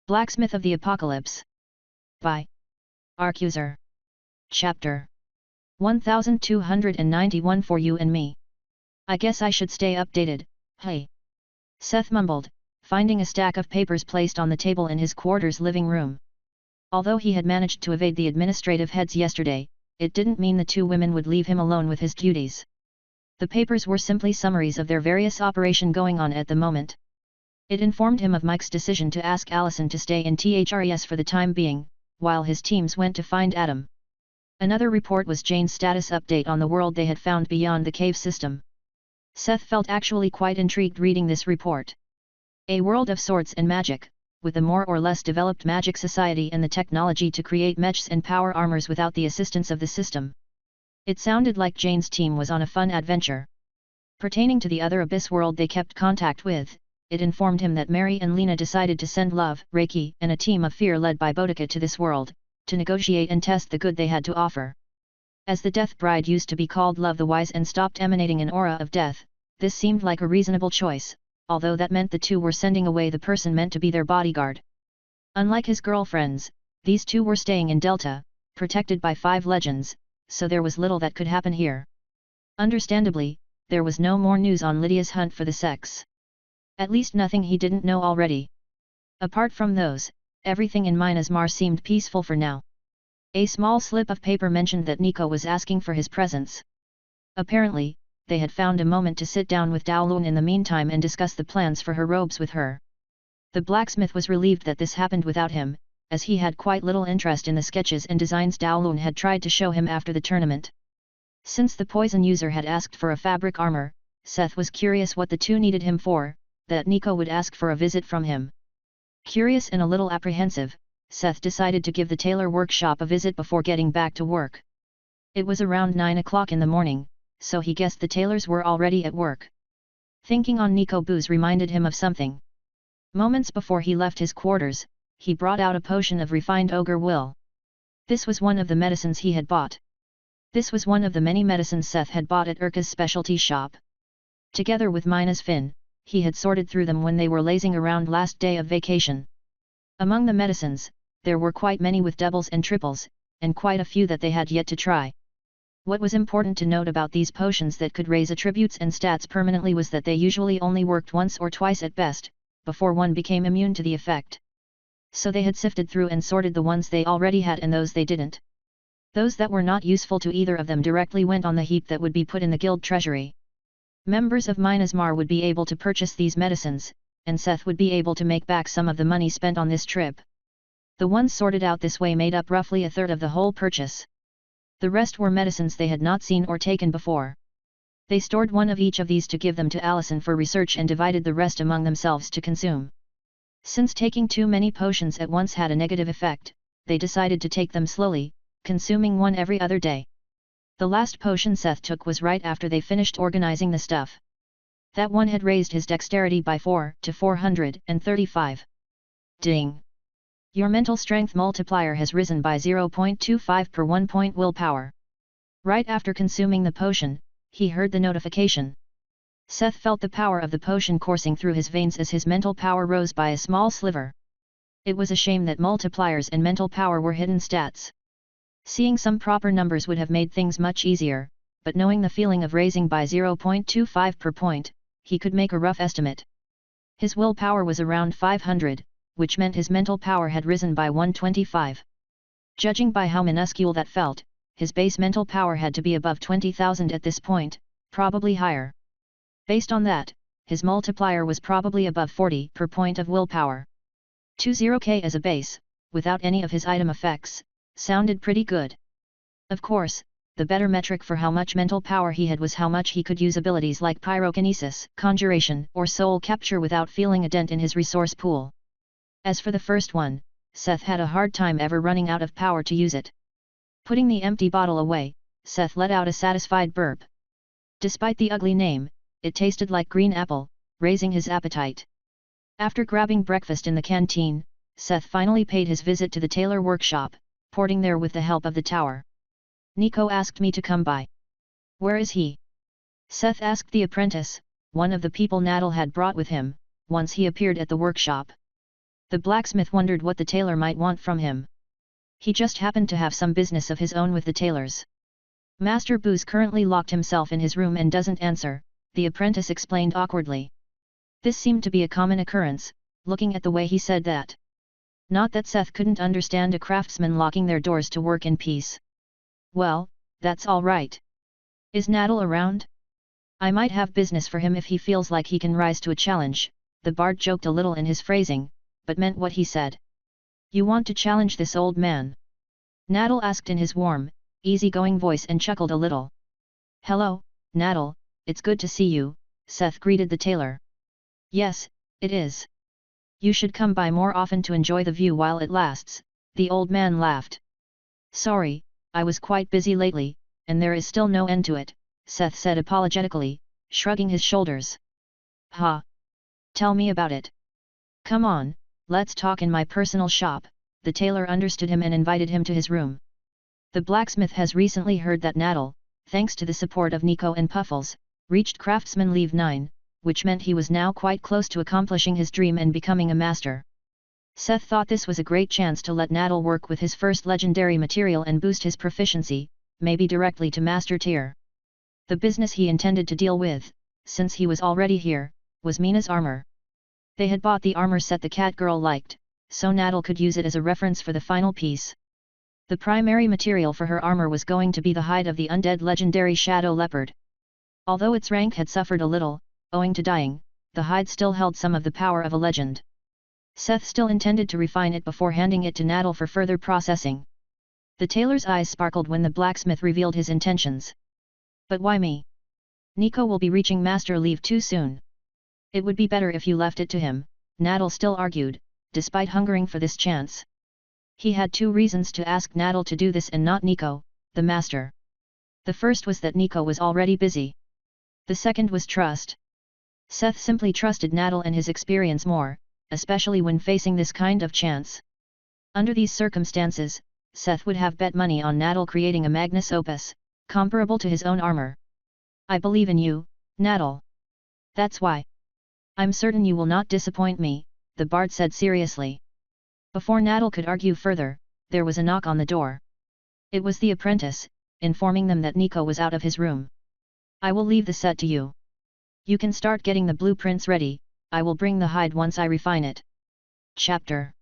Blacksmith of the Apocalypse. By Arcuser. Chapter 1291 For You and Me. I guess I should stay updated, hey. Seth mumbled, finding a stack of papers placed on the table in his quarters' living room. Although he had managed to evade the administrative heads yesterday, it didn't mean the two women would leave him alone with his duties. The papers were simply summaries of their various operations going on at the moment. It informed him of Mike's decision to ask Allison to stay in THRES for the time being, while his teams went to find Adam. Another report was Jane's status update on the world they had found beyond the cave system. Seth felt actually quite intrigued reading this report. A world of swords and magic, with a more or less developed magic society and the technology to create mechs and power armors without the assistance of the system. It sounded like Jane's team was on a fun adventure. Pertaining to the other abyss world they kept contact with, it informed him that Mary and Lena decided to send Love, Reiki, and a team of fear led by Boudica to this world, to negotiate and test the good they had to offer. As the Death Bride used to be called Love the Wise and stopped emanating an aura of death, this seemed like a reasonable choice, although that meant the two were sending away the person meant to be their bodyguard. Unlike his girlfriends, these two were staying in Delta, protected by 5 legends, so there was little that could happen here. Understandably, there was no more news on Lydia's hunt for the sex. At least nothing he didn't know already. Apart from those, everything in Minas Mar seemed peaceful for now. A small slip of paper mentioned that Nico was asking for his presence. Apparently, they had found a moment to sit down with Daolun in the meantime and discuss the plans for her robes with her. The blacksmith was relieved that this happened without him, as he had quite little interest in the sketches and designs Daolun had tried to show him after the tournament. Since the poison user had asked for a fabric armor, Seth was curious what the two needed him for, that Nico would ask for a visit from him. Curious and a little apprehensive, Seth decided to give the tailor workshop a visit before getting back to work. It was around 9 o'clock in the morning, so he guessed the tailors were already at work. Thinking on Nico booze reminded him of something. Moments before he left his quarters, he brought out a potion of refined ogre will. This was one of the medicines he had bought. This was one of the many medicines Seth had bought at Urka's specialty shop. Together with Mina's Finn, he had sorted through them when they were lazing around last day of vacation. Among the medicines, there were quite many with doubles and triples, and quite a few that they had yet to try. What was important to note about these potions that could raise attributes and stats permanently was that they usually only worked once or twice at best, before one became immune to the effect. So they had sifted through and sorted the ones they already had and those they didn't. Those that were not useful to either of them directly went on the heap that would be put in the guild treasury. Members of Minas Mar would be able to purchase these medicines, and Seth would be able to make back some of the money spent on this trip. The ones sorted out this way made up roughly a third of the whole purchase. The rest were medicines they had not seen or taken before. They stored one of each of these to give them to Allison for research and divided the rest among themselves to consume. Since taking too many potions at once had a negative effect, they decided to take them slowly, consuming one every other day. The last potion Seth took was right after they finished organizing the stuff. That one had raised his dexterity by 4 to 435. Ding! Your mental strength multiplier has risen by 0.25 per 1 point willpower. Right after consuming the potion, he heard the notification. Seth felt the power of the potion coursing through his veins as his mental power rose by a small sliver. It was a shame that multipliers and mental power were hidden stats. Seeing some proper numbers would have made things much easier, but knowing the feeling of raising by 0.25 per point, he could make a rough estimate. His willpower was around 500, which meant his mental power had risen by 125. Judging by how minuscule that felt, his base mental power had to be above 20,000 at this point, probably higher. Based on that, his multiplier was probably above 40 per point of willpower. 20k as a base, without any of his item effects, sounded pretty good. Of course, the better metric for how much mental power he had was how much he could use abilities like pyrokinesis, conjuration, or soul capture without feeling a dent in his resource pool. As for the first one, Seth had a hard time ever running out of power to use it. Putting the empty bottle away, Seth let out a satisfied burp. Despite the ugly name, it tasted like green apple, raising his appetite. After grabbing breakfast in the canteen, Seth finally paid his visit to the tailor workshop, porting there with the help of the tower. Nico asked me to come by. Where is he? Seth asked the apprentice, one of the people Nadal had brought with him, once he appeared at the workshop. The blacksmith wondered what the tailor might want from him. He just happened to have some business of his own with the tailors. Master Booz currently locked himself in his room and doesn't answer, the apprentice explained awkwardly. This seemed to be a common occurrence, looking at the way he said that. Not that Seth couldn't understand a craftsman locking their doors to work in peace. Well, that's all right. Is Naddle around? I might have business for him if he feels like he can rise to a challenge, the bard joked a little in his phrasing, but meant what he said. You want to challenge this old man? Naddle asked in his warm, easygoing voice and chuckled a little. Hello, Naddle, it's good to see you, Seth greeted the tailor. Yes, it is. You should come by more often to enjoy the view while it lasts, the old man laughed. Sorry, I was quite busy lately, and there is still no end to it, Seth said apologetically, shrugging his shoulders. Ha! Tell me about it. Come on, let's talk in my personal shop, the tailor understood him and invited him to his room. The blacksmith has recently heard that Naddle, thanks to the support of Nico and Puffles, reached craftsman level 9, which meant he was now quite close to accomplishing his dream and becoming a master. Seth thought this was a great chance to let Naddle work with his first legendary material and boost his proficiency, maybe directly to master tier. The business he intended to deal with, since he was already here, was Mina's armor. They had bought the armor set the cat girl liked, so Naddle could use it as a reference for the final piece. The primary material for her armor was going to be the hide of the undead legendary shadow leopard. Although its rank had suffered a little, owing to dying, the hide still held some of the power of a legend. Seth still intended to refine it before handing it to Naddle for further processing. The tailor's eyes sparkled when the blacksmith revealed his intentions. But why me? Nico will be reaching master leave too soon. It would be better if you left it to him, Naddle still argued, despite hungering for this chance. He had two reasons to ask Naddle to do this and not Nico, the master. The first was that Nico was already busy. The second was trust. Seth simply trusted Naddle and his experience more, especially when facing this kind of chance. Under these circumstances, Seth would have bet money on Naddle creating a magnus opus, comparable to his own armor. I believe in you, Naddle. That's why. I'm certain you will not disappoint me, the bard said seriously. Before Naddle could argue further, there was a knock on the door. It was the apprentice, informing them that Nico was out of his room. I will leave the set to you. You can start getting the blueprints ready, I will bring the hide once I refine it. Chapter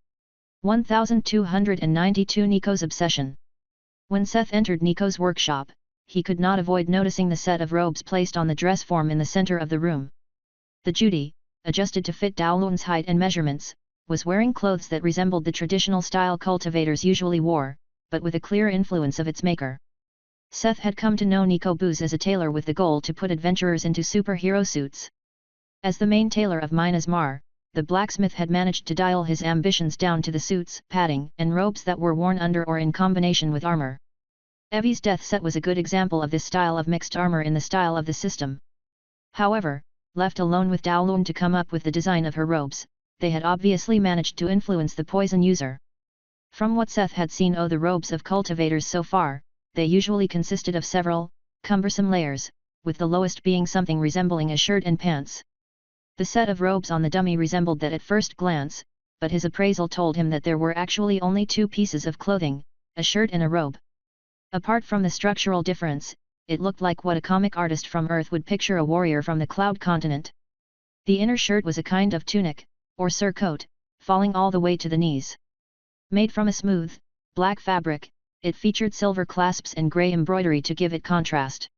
1292 Nico's Obsession. When Seth entered Nico's workshop, he could not avoid noticing the set of robes placed on the dress form in the center of the room. The Judy, adjusted to fit Daolun's height and measurements, was wearing clothes that resembled the traditional style cultivators usually wore, but with a clear influence of its maker. Seth had come to know Nico Booz as a tailor with the goal to put adventurers into superhero suits. As the main tailor of Minas Mar, the blacksmith had managed to dial his ambitions down to the suits, padding, and robes that were worn under or in combination with armor. Evie's death set was a good example of this style of mixed armor in the style of the system. However, left alone with Daolun to come up with the design of her robes, they had obviously managed to influence the poison user. From what Seth had seen of the robes of cultivators so far, they usually consisted of several, cumbersome layers, with the lowest being something resembling a shirt and pants. The set of robes on the dummy resembled that at first glance, but his appraisal told him that there were actually only two pieces of clothing, a shirt and a robe. Apart from the structural difference, it looked like what a comic artist from Earth would picture a warrior from the Cloud Continent. The inner shirt was a kind of tunic, or surcoat, falling all the way to the knees. Made from a smooth, black fabric, it featured silver clasps and grey embroidery to give it contrast.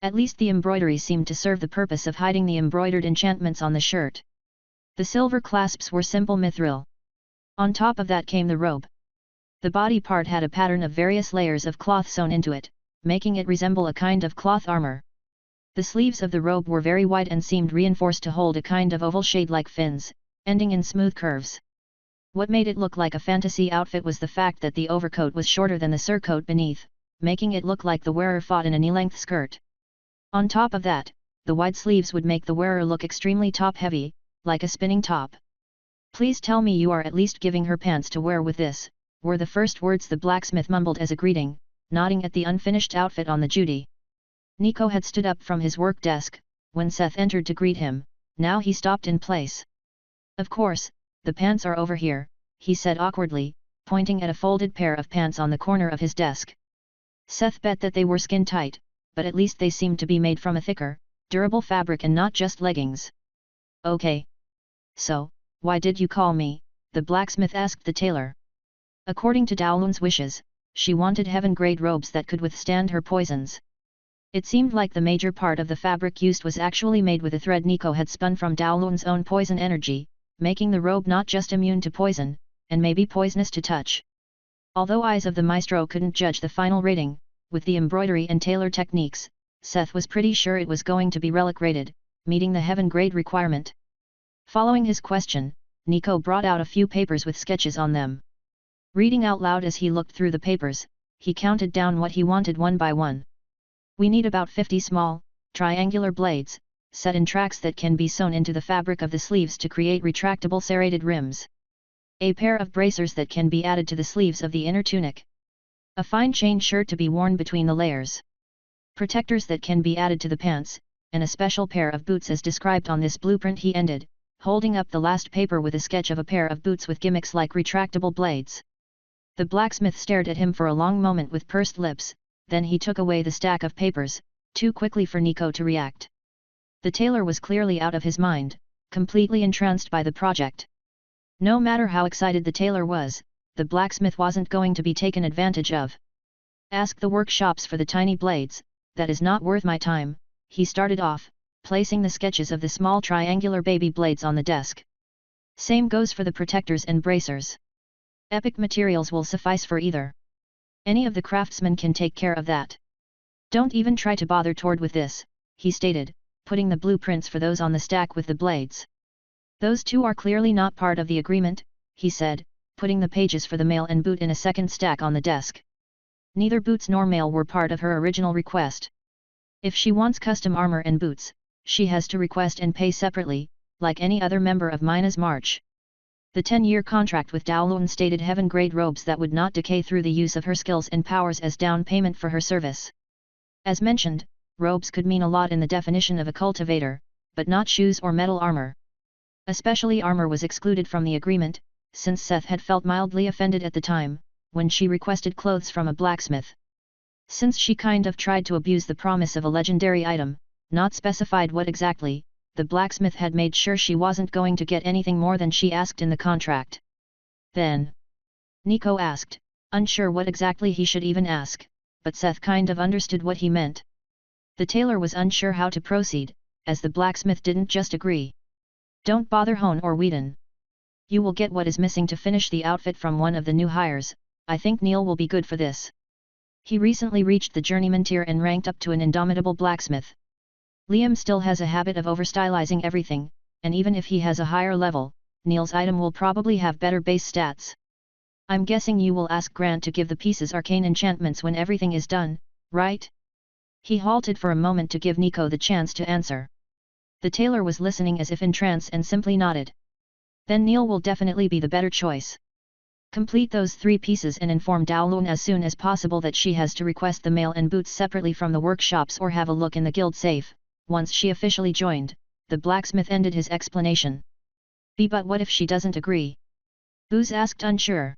At least the embroidery seemed to serve the purpose of hiding the embroidered enchantments on the shirt. The silver clasps were simple mithril. On top of that came the robe. The body part had a pattern of various layers of cloth sewn into it, making it resemble a kind of cloth armor. The sleeves of the robe were very wide and seemed reinforced to hold a kind of oval shade like fins, ending in smooth curves. What made it look like a fantasy outfit was the fact that the overcoat was shorter than the surcoat beneath, making it look like the wearer fought in a knee-length skirt. On top of that, the wide sleeves would make the wearer look extremely top-heavy, like a spinning top. "Please tell me you are at least giving her pants to wear with this," were the first words the blacksmith mumbled as a greeting, nodding at the unfinished outfit on the Judy. Nico had stood up from his work desk, when Seth entered to greet him. Now he stopped in place. Of course, the pants are over here, he said awkwardly, pointing at a folded pair of pants on the corner of his desk. Seth bet that they were skin-tight, but at least they seemed to be made from a thicker, durable fabric and not just leggings. Okay. So, why did you call me? The blacksmith asked the tailor. According to Daolun's wishes, she wanted heaven-grade robes that could withstand her poisons. It seemed like the major part of the fabric used was actually made with a thread Nico had spun from Daolun's own poison energy, making the robe not just immune to poison, and maybe poisonous to touch. Although eyes of the maestro couldn't judge the final rating, with the embroidery and tailor techniques, Seth was pretty sure it was going to be relic rated, meeting the heaven-grade requirement. Following his question, Nico brought out a few papers with sketches on them. Reading out loud as he looked through the papers, he counted down what he wanted one by one. We need about 50 small, triangular blades, set in tracks that can be sewn into the fabric of the sleeves to create retractable serrated rims. A pair of bracers that can be added to the sleeves of the inner tunic. A fine chain shirt to be worn between the layers. Protectors that can be added to the pants, and a special pair of boots as described on this blueprint, he ended, holding up the last paper with a sketch of a pair of boots with gimmicks like retractable blades. The blacksmith stared at him for a long moment with pursed lips, then he took away the stack of papers, too quickly for Nico to react. The tailor was clearly out of his mind, completely entranced by the project. No matter how excited the tailor was, the blacksmith wasn't going to be taken advantage of. Ask the workshops for the tiny blades, that is not worth my time, he started off, placing the sketches of the small triangular baby blades on the desk. Same goes for the protectors and bracers. Epic materials will suffice for either. Any of the craftsmen can take care of that. Don't even try to bother Tord with this, he stated, putting the blueprints for those on the stack with the blades. Those two are clearly not part of the agreement, he said, putting the pages for the mail and boot in a second stack on the desk. Neither boots nor mail were part of her original request. If she wants custom armor and boots, she has to request and pay separately, like any other member of Mina's March. The 10-year contract with Daolun stated heaven-grade robes that would not decay through the use of her skills and powers as down payment for her service. As mentioned, robes could mean a lot in the definition of a cultivator, but not shoes or metal armor. Especially armor was excluded from the agreement, since Seth had felt mildly offended at the time, when she requested clothes from a blacksmith. Since she kind of tried to abuse the promise of a legendary item, not specified what exactly, the blacksmith had made sure she wasn't going to get anything more than she asked in the contract. Then? Nico asked, unsure what exactly he should even ask, but Seth kind of understood what he meant. The tailor was unsure how to proceed, as the blacksmith didn't just agree. Don't bother Hone or Whedon. You will get what is missing to finish the outfit from one of the new hires. I think Neil will be good for this. He recently reached the journeyman tier and ranked up to an indomitable blacksmith. Liam still has a habit of overstylizing everything, and even if he has a higher level, Neil's item will probably have better base stats. I'm guessing you will ask Grant to give the pieces arcane enchantments when everything is done, right? He halted for a moment to give Nico the chance to answer. The tailor was listening as if in trance and simply nodded. Then Neil will definitely be the better choice. Complete those 3 pieces and inform Daolun as soon as possible that she has to request the mail and boots separately from the workshops or have a look in the guild safe. Once she officially joined, the blacksmith ended his explanation. But what if she doesn't agree? Booz asked unsure.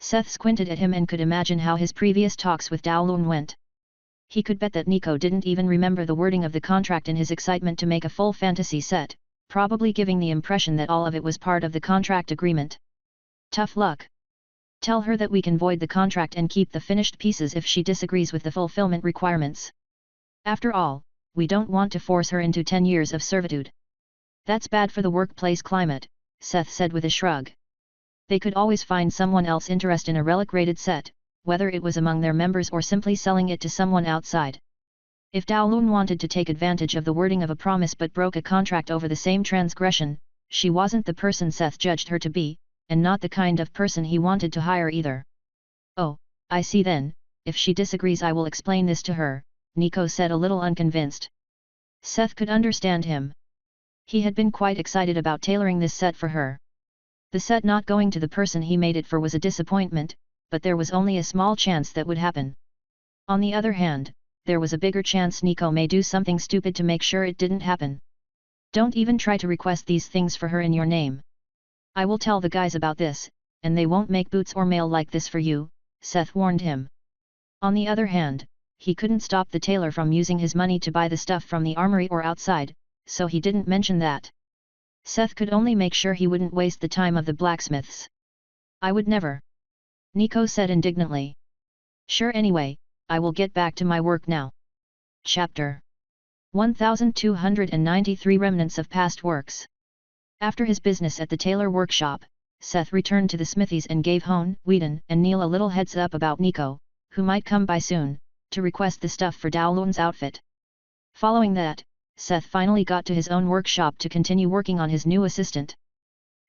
Seth squinted at him and could imagine how his previous talks with Daolun went. He could bet that Nico didn't even remember the wording of the contract in his excitement to make a full fantasy set, probably giving the impression that all of it was part of the contract agreement. Tough luck. Tell her that we can void the contract and keep the finished pieces if she disagrees with the fulfillment requirements. After all, we don't want to force her into 10 years of servitude. That's bad for the workplace climate, Seth said with a shrug. They could always find someone else interested in a relic-rated set, whether it was among their members or simply selling it to someone outside. If Daolun wanted to take advantage of the wording of a promise but broke a contract over the same transgression, she wasn't the person Seth judged her to be, and not the kind of person he wanted to hire either. Oh, I see then, if she disagrees I will explain this to her, Nico said a little unconvinced. Seth could understand him. He had been quite excited about tailoring this set for her. The set not going to the person he made it for was a disappointment, but there was only a small chance that would happen. On the other hand, there was a bigger chance Nico may do something stupid to make sure it didn't happen. Don't even try to request these things for her in your name. I will tell the guys about this, and they won't make boots or mail like this for you, Seth warned him. On the other hand, he couldn't stop the tailor from using his money to buy the stuff from the armory or outside, so he didn't mention that. Seth could only make sure he wouldn't waste the time of the blacksmiths. I would never. Nico said indignantly. Sure, anyway, I will get back to my work now. Chapter 1293 Remnants of Past Works. After his business at the tailor workshop, Seth returned to the smithies and gave Hone, Whedon, and Neil a little heads up about Nico, who might come by soon, to request the stuff for Dowlun's outfit. Following that, Seth finally got to his own workshop to continue working on his new assistant.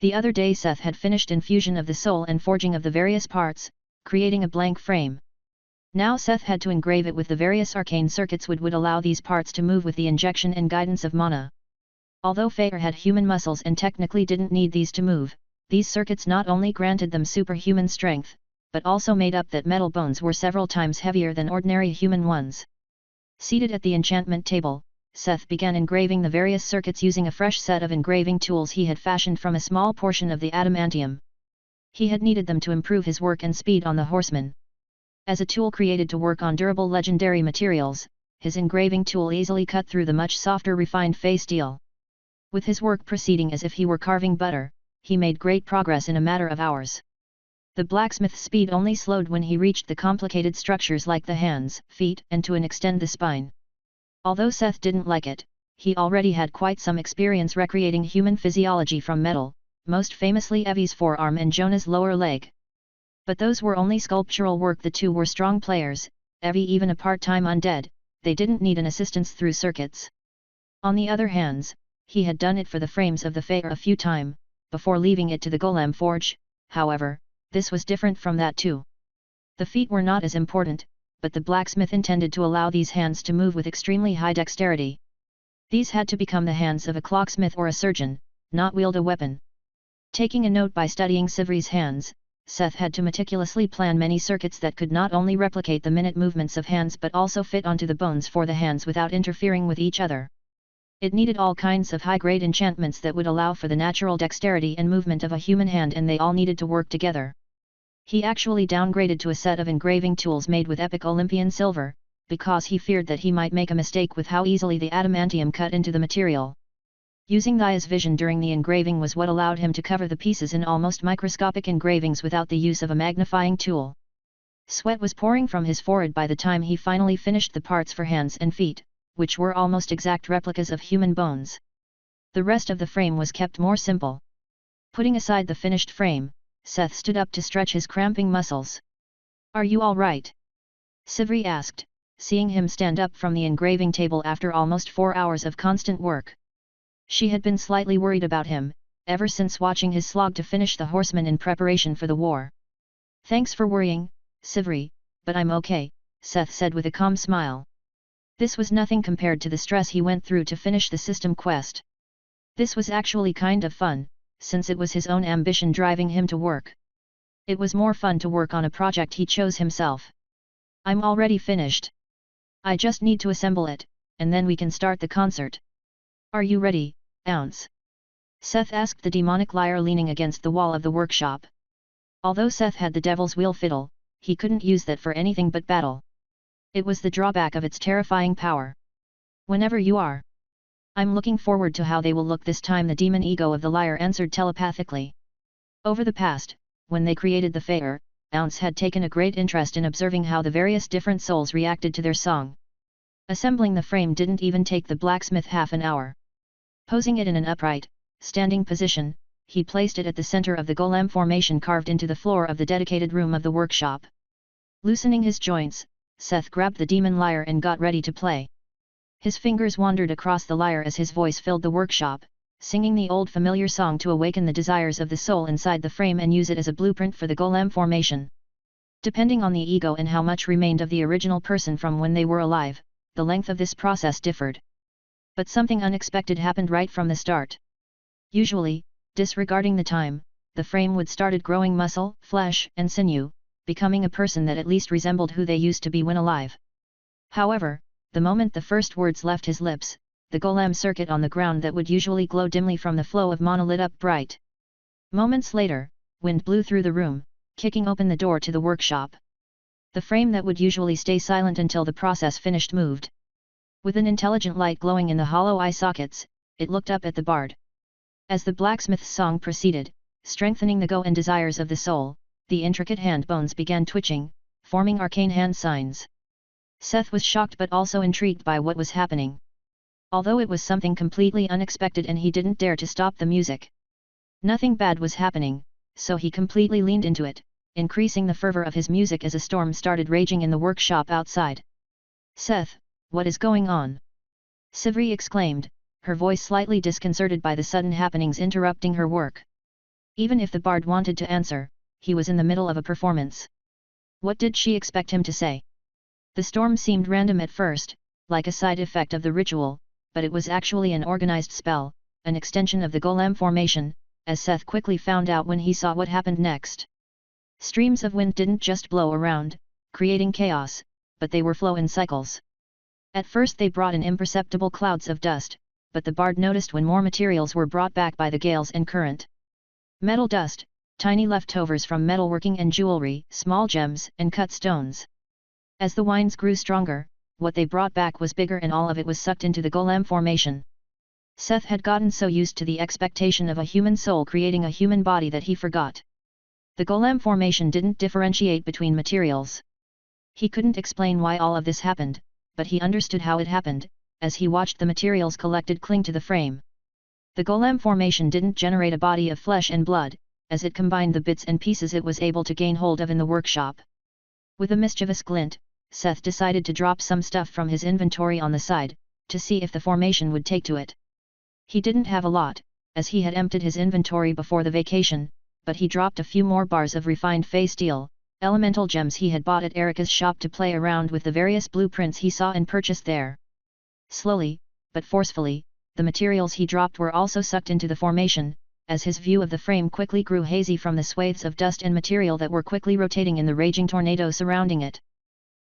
The other day Seth had finished infusion of the soul and forging of the various parts, creating a blank frame. Now Seth had to engrave it with the various arcane circuits which would allow these parts to move with the injection and guidance of mana. Although Faer had human muscles and technically didn't need these to move, these circuits not only granted them superhuman strength, but also made up that metal bones were several times heavier than ordinary human ones. Seated at the enchantment table, Seth began engraving the various circuits using a fresh set of engraving tools he had fashioned from a small portion of the adamantium. He had needed them to improve his work and speed on the horseman. As a tool created to work on durable legendary materials, his engraving tool easily cut through the much softer refined Fey steel. With his work proceeding as if he were carving butter, he made great progress in a matter of hours. The blacksmith's speed only slowed when he reached the complicated structures like the hands, feet, and to an extent the spine. Although Seth didn't like it, he already had quite some experience recreating human physiology from metal, most famously Evie's forearm and Jonah's lower leg. But those were only sculptural work. The two were strong players, Evie even a part-time undead, they didn't need an assistance through circuits. On the other hand, he had done it for the frames of the Faer a few times, before leaving it to the golem forge. However, this was different from that too. The feet were not as important, but the blacksmith intended to allow these hands to move with extremely high dexterity. These had to become the hands of a clocksmith or a surgeon, not wield a weapon. Taking a note by studying Sivri's hands, Seth had to meticulously plan many circuits that could not only replicate the minute movements of hands but also fit onto the bones for the hands without interfering with each other. It needed all kinds of high-grade enchantments that would allow for the natural dexterity and movement of a human hand, and they all needed to work together. He actually downgraded to a set of engraving tools made with epic Olympian silver, because he feared that he might make a mistake with how easily the adamantium cut into the material. Using the eye's vision during the engraving was what allowed him to cover the pieces in almost microscopic engravings without the use of a magnifying tool. Sweat was pouring from his forehead by the time he finally finished the parts for hands and feet, which were almost exact replicas of human bones. The rest of the frame was kept more simple. Putting aside the finished frame, Seth stood up to stretch his cramping muscles. "Are you all right?" Sivri asked, seeing him stand up from the engraving table after almost 4 hours of constant work. She had been slightly worried about him, ever since watching his slog to finish the horsemen in preparation for the war. "Thanks for worrying, Sivri, but I'm okay," Seth said with a calm smile. This was nothing compared to the stress he went through to finish the system quest. This was actually kind of fun, since it was his own ambition driving him to work. It was more fun to work on a project he chose himself. "I'm already finished. I just need to assemble it, and then we can start the concert. Are you ready, Ounce?" Seth asked the demonic lyre leaning against the wall of the workshop. Although Seth had the Devil's Wheel fiddle, he couldn't use that for anything but battle. It was the drawback of its terrifying power. "Whenever you are." "I'm looking forward to how they will look this time," the demon ego of the lyre answered telepathically. Over the past, when they created the Faer, Ounce had taken a great interest in observing how the various different souls reacted to their song. Assembling the frame didn't even take the blacksmith half an hour. Posing it in an upright, standing position, he placed it at the center of the golem formation carved into the floor of the dedicated room of the workshop. Loosening his joints, Seth grabbed the demon lyre and got ready to play. His fingers wandered across the lyre as his voice filled the workshop, singing the old familiar song to awaken the desires of the soul inside the frame and use it as a blueprint for the golem formation. Depending on the ego and how much remained of the original person from when they were alive, the length of this process differed. But something unexpected happened right from the start. Usually, disregarding the time, the frame would started growing muscle, flesh, and sinew, becoming a person that at least resembled who they used to be when alive. However, the moment the first words left his lips, the golem circuit on the ground that would usually glow dimly from the flow of mana lit up bright. Moments later, wind blew through the room, kicking open the door to the workshop. The frame that would usually stay silent until the process finished moved. With an intelligent light glowing in the hollow eye sockets, it looked up at the bard. As the blacksmith's song proceeded, strengthening the go and desires of the soul, the intricate hand bones began twitching, forming arcane hand signs. Seth was shocked but also intrigued by what was happening. Although it was something completely unexpected and he didn't dare to stop the music. Nothing bad was happening, so he completely leaned into it, increasing the fervor of his music as a storm started raging in the workshop outside. "Seth, what is going on?" Sivri exclaimed, her voice slightly disconcerted by the sudden happenings interrupting her work. Even if the bard wanted to answer, he was in the middle of a performance. What did she expect him to say? The storm seemed random at first, like a side effect of the ritual, but it was actually an organized spell, an extension of the golem formation, as Seth quickly found out when he saw what happened next. Streams of wind didn't just blow around, creating chaos, but they were flow in cycles. At first they brought in imperceptible clouds of dust, but the bard noticed when more materials were brought back by the gales and current. Metal dust, tiny leftovers from metalworking and jewelry, small gems and cut stones. As the winds grew stronger, what they brought back was bigger and all of it was sucked into the golem formation. Seth had gotten so used to the expectation of a human soul creating a human body that he forgot. The golem formation didn't differentiate between materials. He couldn't explain why all of this happened, but he understood how it happened, as he watched the materials collected cling to the frame. The golem formation didn't generate a body of flesh and blood, as it combined the bits and pieces it was able to gain hold of in the workshop. With a mischievous glint, Seth decided to drop some stuff from his inventory on the side, to see if the formation would take to it. He didn't have a lot, as he had emptied his inventory before the vacation, but he dropped a few more bars of refined phase steel, elemental gems he had bought at Erica's shop to play around with the various blueprints he saw and purchased there. Slowly, but forcefully, the materials he dropped were also sucked into the formation, as his view of the frame quickly grew hazy from the swathes of dust and material that were quickly rotating in the raging tornado surrounding it.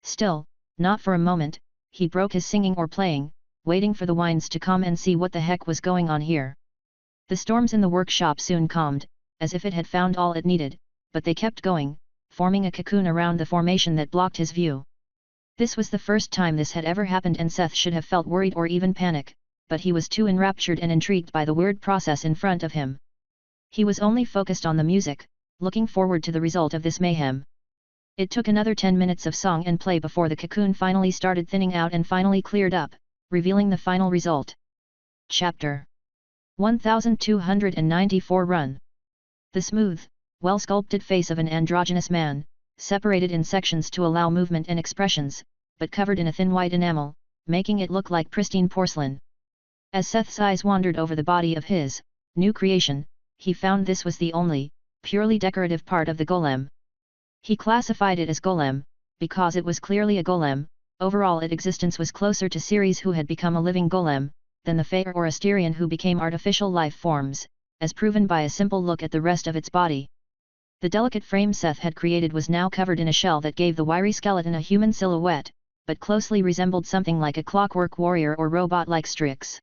Still, not for a moment, he broke his singing or playing, waiting for the winds to calm and see what the heck was going on here. The storms in the workshop soon calmed, as if it had found all it needed, but they kept going, forming a cocoon around the formation that blocked his view. This was the first time this had ever happened and Seth should have felt worried or even panic, but he was too enraptured and intrigued by the weird process in front of him. He was only focused on the music, looking forward to the result of this mayhem. It took another 10 minutes of song and play before the cocoon finally started thinning out and finally cleared up, revealing the final result. Chapter 1294 Run. The smooth, well-sculpted face of an androgynous man, separated in sections to allow movement and expressions, but covered in a thin white enamel, making it look like pristine porcelain. As Seth's eyes wandered over the body of his new creation, he found this was the only, purely decorative part of the golem. He classified it as golem, because it was clearly a golem. Overall its existence was closer to Ceres who had become a living golem, than the Fae or Asterion who became artificial life forms, as proven by a simple look at the rest of its body. The delicate frame Seth had created was now covered in a shell that gave the wiry skeleton a human silhouette, but closely resembled something like a clockwork warrior or robot-like Strix.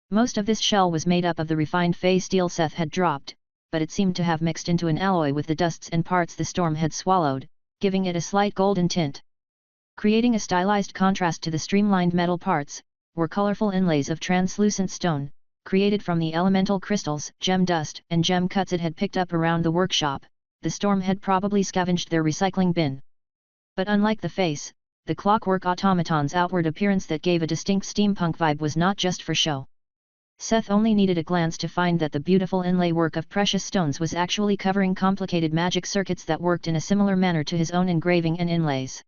Most of this shell was made up of the refined phase steel Seth had dropped, but it seemed to have mixed into an alloy with the dusts and parts the storm had swallowed, giving it a slight golden tint. Creating a stylized contrast to the streamlined metal parts, were colorful inlays of translucent stone, created from the elemental crystals, gem dust and gem cuts it had picked up around the workshop. The storm had probably scavenged their recycling bin. But unlike the face, the clockwork automaton's outward appearance that gave a distinct steampunk vibe was not just for show. Seth only needed a glance to find that the beautiful inlay work of precious stones was actually covering complicated magic circuits that worked in a similar manner to his own engraving and inlays.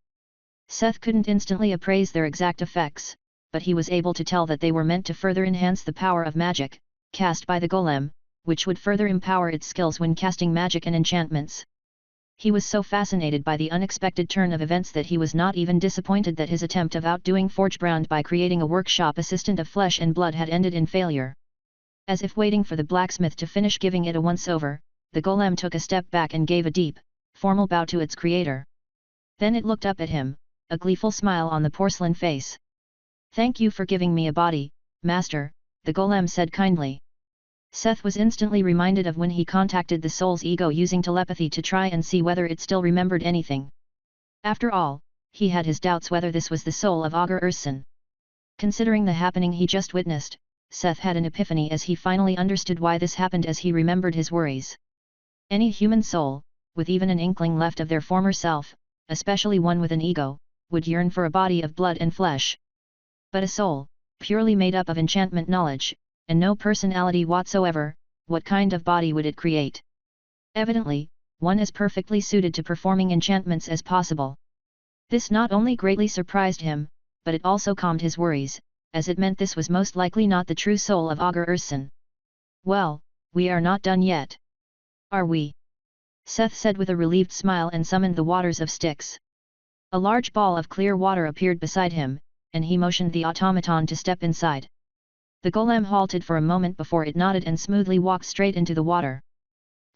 Seth couldn't instantly appraise their exact effects, but he was able to tell that they were meant to further enhance the power of magic, cast by the golem, which would further empower its skills when casting magic and enchantments. He was so fascinated by the unexpected turn of events that he was not even disappointed that his attempt of outdoing Forgebrand by creating a workshop assistant of flesh and blood had ended in failure. As if waiting for the blacksmith to finish giving it a once-over, the golem took a step back and gave a deep, formal bow to its creator. Then it looked up at him, a gleeful smile on the porcelain face. "Thank you for giving me a body, master," the golem said kindly. Seth was instantly reminded of when he contacted the soul's ego using telepathy to try and see whether it still remembered anything. After all, he had his doubts whether this was the soul of Augur Urson. Considering the happening he just witnessed, Seth had an epiphany as he finally understood why this happened as he remembered his worries. Any human soul, with even an inkling left of their former self, especially one with an ego, would yearn for a body of blood and flesh. But a soul, purely made up of enchantment knowledge, and no personality whatsoever, what kind of body would it create? Evidently, one as perfectly suited to performing enchantments as possible. This not only greatly surprised him, but it also calmed his worries, as it meant this was most likely not the true soul of Augur Urson. Well, we are not done yet. Are we? Seth said with a relieved smile and summoned the waters of Styx. A large ball of clear water appeared beside him, and he motioned the automaton to step inside. The golem halted for a moment before it nodded and smoothly walked straight into the water.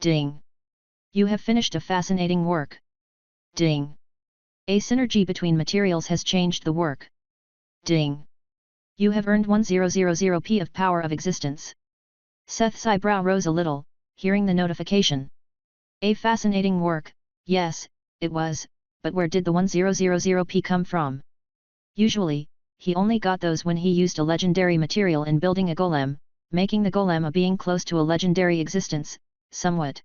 Ding! You have finished a fascinating work. Ding! A synergy between materials has changed the work. Ding! You have earned 1000p of power of existence. Seth's eyebrow rose a little, hearing the notification. A fascinating work, yes, it was, but where did the 1000p come from? Usually, he only got those when he used a legendary material in building a golem, making the golem a being close to a legendary existence, somewhat.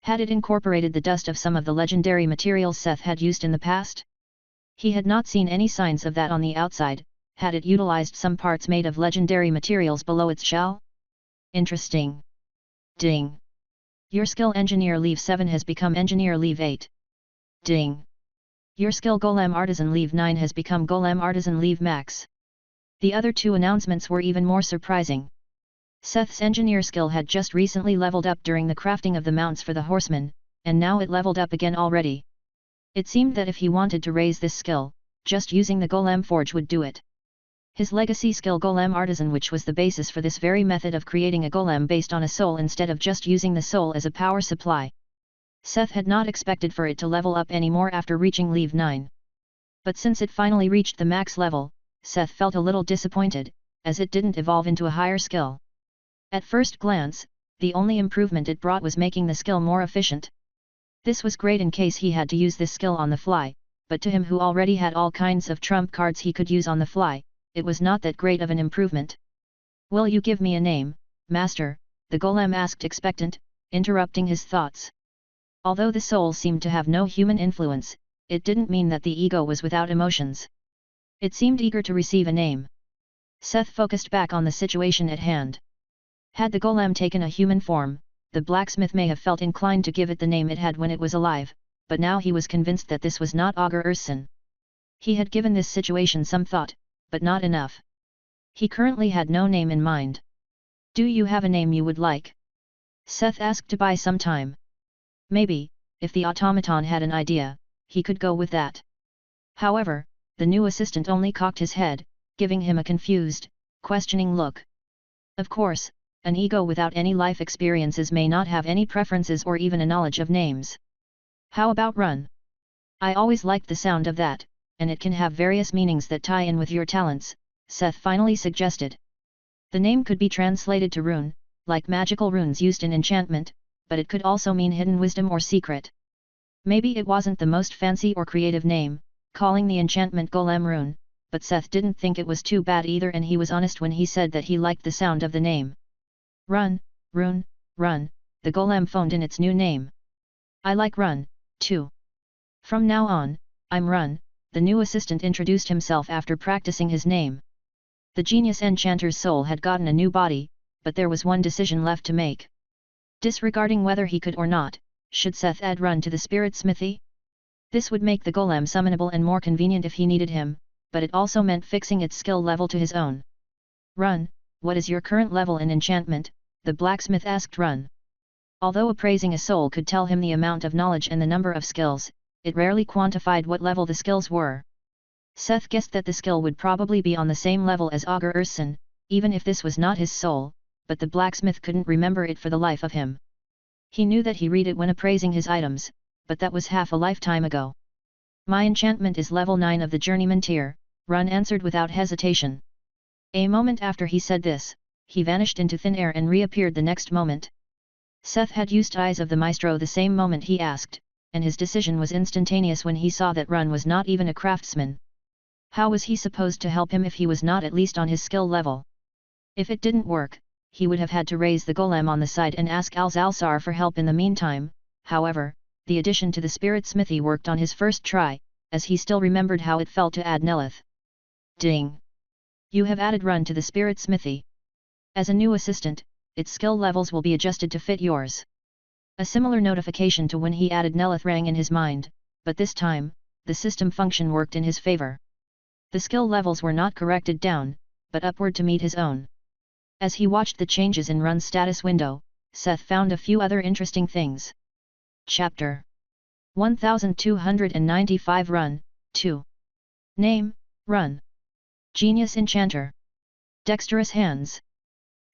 Had it incorporated the dust of some of the legendary materials Seth had used in the past? He had not seen any signs of that on the outside. Had it utilized some parts made of legendary materials below its shell? Interesting. Ding! Your skill Engineer Leave 7 has become Engineer Leave 8. Ding! Your skill Golem Artisan Leave 9 has become Golem Artisan Leave Max. The other two announcements were even more surprising. Seth's engineer skill had just recently leveled up during the crafting of the mounts for the horsemen, and now it leveled up again already. It seemed that if he wanted to raise this skill, just using the Golem Forge would do it. His legacy skill Golem Artisan, which was the basis for this very method of creating a golem based on a soul instead of just using the soul as a power supply. Seth had not expected for it to level up any more after reaching Leave 9. But since it finally reached the max level, Seth felt a little disappointed, as it didn't evolve into a higher skill. At first glance, the only improvement it brought was making the skill more efficient. This was great in case he had to use this skill on the fly, but to him who already had all kinds of trump cards he could use on the fly, it was not that great of an improvement. Will you give me a name, Master? The golem asked expectant, interrupting his thoughts. Although the soul seemed to have no human influence, it didn't mean that the ego was without emotions. It seemed eager to receive a name. Seth focused back on the situation at hand. Had the golem taken a human form, the blacksmith may have felt inclined to give it the name it had when it was alive, but now he was convinced that this was not Augur Urson. He had given this situation some thought, but not enough. He currently had no name in mind. Do you have a name you would like? Seth asked to buy some time. Maybe, if the automaton had an idea, he could go with that. However, the new assistant only cocked his head, giving him a confused, questioning look. Of course, an ego without any life experiences may not have any preferences or even a knowledge of names. How about Run? I always liked the sound of that, and it can have various meanings that tie in with your talents, Seth finally suggested. The name could be translated to rune, like magical runes used in enchantment, but it could also mean hidden wisdom or secret. Maybe it wasn't the most fancy or creative name, calling the enchantment Golem Rune, but Seth didn't think it was too bad either, and he was honest when he said that he liked the sound of the name. Run, Rune, Run, the golem phoned in its new name. I like Run, too. From now on, I'm Run, the new assistant introduced himself after practicing his name. The genius enchanter's soul had gotten a new body, but there was one decision left to make. Disregarding whether he could or not, should Seth add Run to the spirit smithy? This would make the golem summonable and more convenient if he needed him, but it also meant fixing its skill level to his own. Run, what is your current level in enchantment? The blacksmith asked Run. Although appraising a soul could tell him the amount of knowledge and the number of skills, it rarely quantified what level the skills were. Seth guessed that the skill would probably be on the same level as Augur Urson, even if this was not his soul, but the blacksmith couldn't remember it for the life of him. He knew that he read it when appraising his items, but that was half a lifetime ago. My enchantment is level 9 of the journeyman tier, Run answered without hesitation. A moment after he said this, he vanished into thin air and reappeared the next moment. Seth had used Eyes of the Maestro the same moment he asked, and his decision was instantaneous when he saw that Run was not even a craftsman. How was he supposed to help him if he was not at least on his skill level? If it didn't work, he would have had to raise the golem on the side and ask Alzalsar for help in the meantime. However, the addition to the spirit smithy worked on his first try, as he still remembered how it felt to add Nelith. Ding! You have added Run to the spirit smithy. As a new assistant, its skill levels will be adjusted to fit yours. A similar notification to when he added Nelith rang in his mind, but this time, the system function worked in his favor. The skill levels were not corrected down, but upward to meet his own. As he watched the changes in Run's status window, Seth found a few other interesting things. Chapter 1295 Run, 2. Name, Run. Genius Enchanter. Dexterous Hands.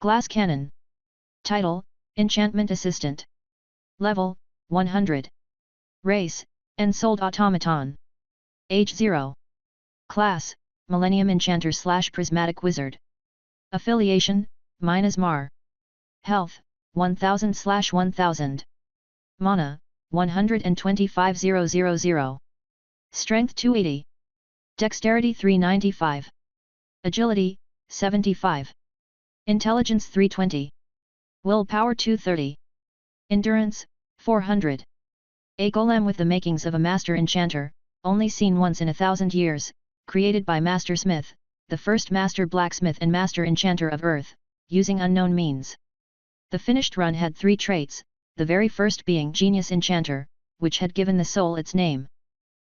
Glass Cannon. Title, Enchantment Assistant. Level, 100. Race, Ensouled Automaton. Age 0. Class, Millennium Enchanter / Prismatic Wizard. Affiliation, Minasmar. Health, 1000 / 1000. Mana, 125,000. Strength 280. Dexterity 395. Agility, 75. Intelligence 320. Willpower 230. Endurance, 400. A golem with the makings of a master enchanter, only seen once in 1,000 years, created by Master Smith, the first master blacksmith and master enchanter of Earth, using unknown means. The finished run had 3 traits, the very first being Genius Enchanter, which had given the soul its name.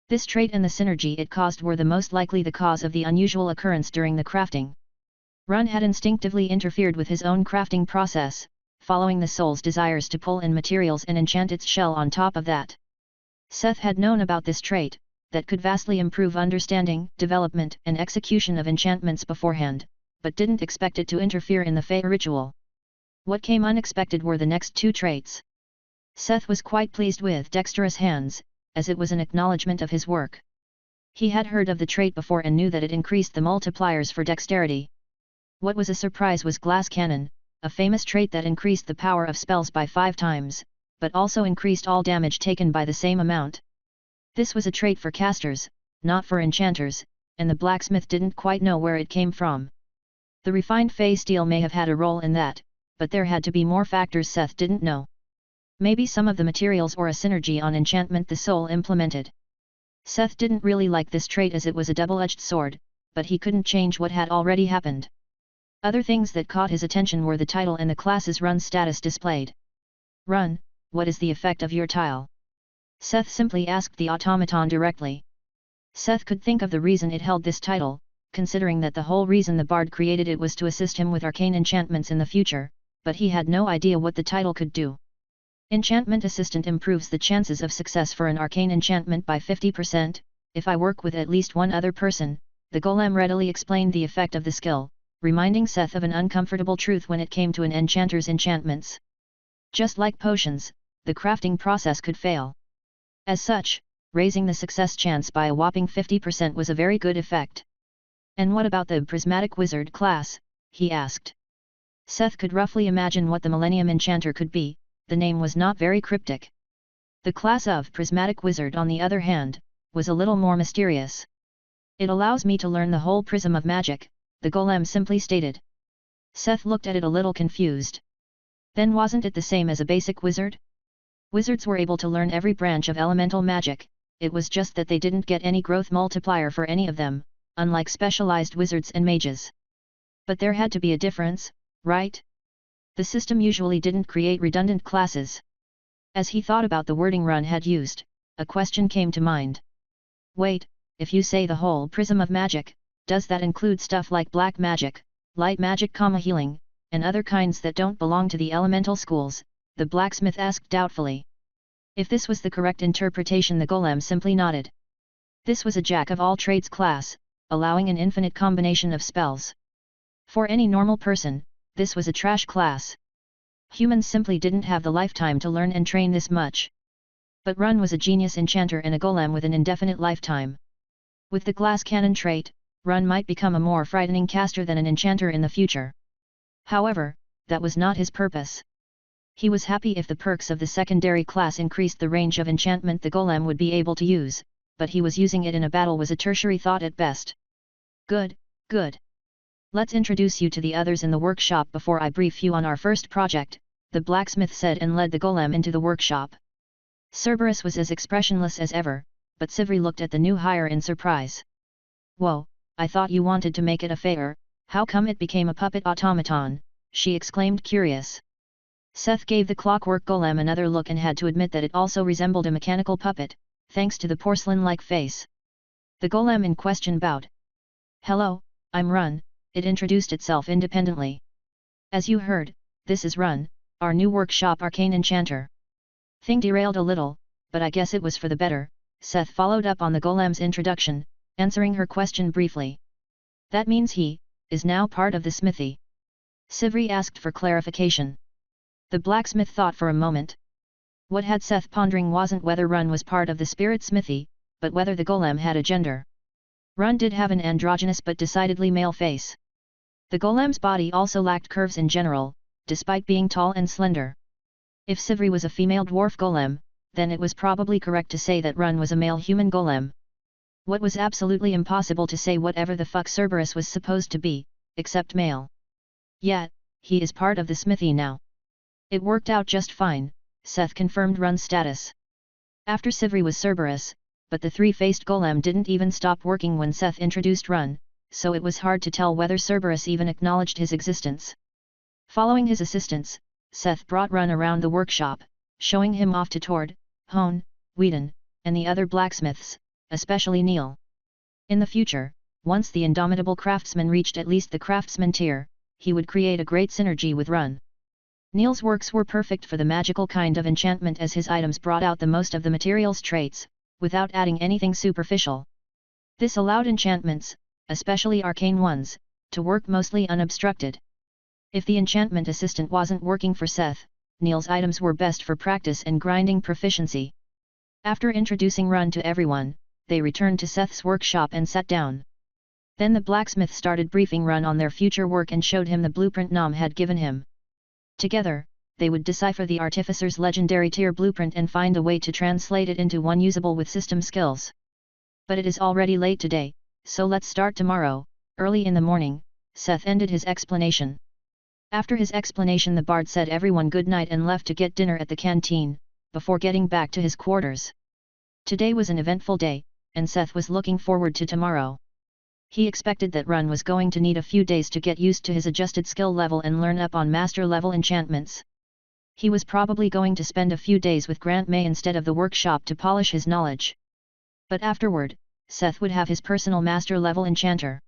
This trait and the synergy it caused were the most likely the cause of the unusual occurrence during the crafting. Run had instinctively interfered with his own crafting process, following the soul's desires to pull in materials and enchant its shell on top of that. Seth had known about this trait, that could vastly improve understanding, development and execution of enchantments beforehand, but didn't expect it to interfere in the Fey ritual. What came unexpected were the next 2 traits. Seth was quite pleased with Dexterous Hands, as it was an acknowledgement of his work. He had heard of the trait before and knew that it increased the multipliers for dexterity. What was a surprise was Glass Cannon, a famous trait that increased the power of spells by 5 times, but also increased all damage taken by the same amount. This was a trait for casters, not for enchanters, and the blacksmith didn't quite know where it came from. The refined Fey steel may have had a role in that, but there had to be more factors Seth didn't know. Maybe some of the materials or a synergy on enchantment the soul implemented. Seth didn't really like this trait as it was a double-edged sword, but he couldn't change what had already happened. Other things that caught his attention were the title and the class's Run status displayed. Run, what is the effect of your tile? Seth simply asked the automaton directly. Seth could think of the reason it held this title, considering that the whole reason the bard created it was to assist him with arcane enchantments in the future, but he had no idea what the title could do. Enchantment Assistant improves the chances of success for an arcane enchantment by 50%, if I work with at least one other person, the golem readily explained the effect of the skill, reminding Seth of an uncomfortable truth when it came to an enchanter's enchantments. Just like potions, the crafting process could fail. As such, raising the success chance by a whopping 50% was a very good effect. And what about the Prismatic Wizard class? He asked. Seth could roughly imagine what the Millennium Enchanter could be, the name was not very cryptic. The class of Prismatic Wizard on the other hand, was a little more mysterious. It allows me to learn the whole prism of magic, the golem simply stated. Seth looked at it a little confused. Then wasn't it the same as a basic wizard? Wizards were able to learn every branch of elemental magic, it was just that they didn't get any growth multiplier for any of them, unlike specialized wizards and mages. But there had to be a difference, right? The system usually didn't create redundant classes. As he thought about the wording Run had used, a question came to mind. Wait, if you say the whole prism of magic, does that include stuff like black magic, light magic, healing, and other kinds that don't belong to the elemental schools? The blacksmith asked doubtfully. If this was the correct interpretation, the golem simply nodded. This was a jack-of-all-trades class, allowing an infinite combination of spells. For any normal person, this was a trash class. Humans simply didn't have the lifetime to learn and train this much. But Run was a genius enchanter and a golem with an indefinite lifetime. With the glass cannon trait, Run might become a more frightening caster than an enchanter in the future. However, that was not his purpose. He was happy if the perks of the secondary class increased the range of enchantment the golem would be able to use, but he was using it in a battle was a tertiary thought at best. Good, good. Let's introduce you to the others in the workshop before I brief you on our first project, the blacksmith said and led the golem into the workshop. Cerberus was as expressionless as ever, but Sivri looked at the new hire in surprise. Whoa, I thought you wanted to make it a fair, how come it became a puppet automaton, she exclaimed curious. Seth gave the clockwork golem another look and had to admit that it also resembled a mechanical puppet, thanks to the porcelain-like face. The golem in question bowed. Hello, I'm Run, it introduced itself independently. As you heard, this is Run, our new workshop arcane enchanter. Thing derailed a little, but I guess it was for the better, Seth followed up on the golem's introduction, answering her question briefly. That means he is now part of the smithy. Sivri asked for clarification. The blacksmith thought for a moment. What had Seth pondering wasn't whether Run was part of the spirit smithy, but whether the golem had a gender. Run did have an androgynous but decidedly male face. The golem's body also lacked curves in general, despite being tall and slender. If Sivri was a female dwarf golem, then it was probably correct to say that Run was a male human golem. What was absolutely impossible to say whatever the fuck Cerberus was supposed to be, except male. Yet, he is part of the smithy now. It worked out just fine, Seth confirmed Run's status. After Sivri was Cerberus, but the three-faced golem didn't even stop working when Seth introduced Run, so it was hard to tell whether Cerberus even acknowledged his existence. Following his assistance, Seth brought Run around the workshop, showing him off to Tord, Hone, Whedon, and the other blacksmiths, especially Neil. In the future, once the indomitable craftsman reached at least the craftsman tier, he would create a great synergy with Run. Neil's works were perfect for the magical kind of enchantment as his items brought out the most of the material's traits, without adding anything superficial. This allowed enchantments, especially arcane ones, to work mostly unobstructed. If the enchantment assistant wasn't working for Seth, Neil's items were best for practice and grinding proficiency. After introducing Run to everyone, they returned to Seth's workshop and sat down. Then the blacksmith started briefing Run on their future work and showed him the blueprint Nam had given him. Together, they would decipher the artificer's legendary tier blueprint and find a way to translate it into one usable with system skills. But it is already late today, so let's start tomorrow, early in the morning, Seth ended his explanation. After his explanation the bard said everyone good night and left to get dinner at the canteen, before getting back to his quarters. Today was an eventful day, and Seth was looking forward to tomorrow. He expected that Run was going to need a few days to get used to his adjusted skill level and learn up on master-level enchantments. He was probably going to spend a few days with Grant May instead of the workshop to polish his knowledge. But afterward, Seth would have his personal master-level enchanter.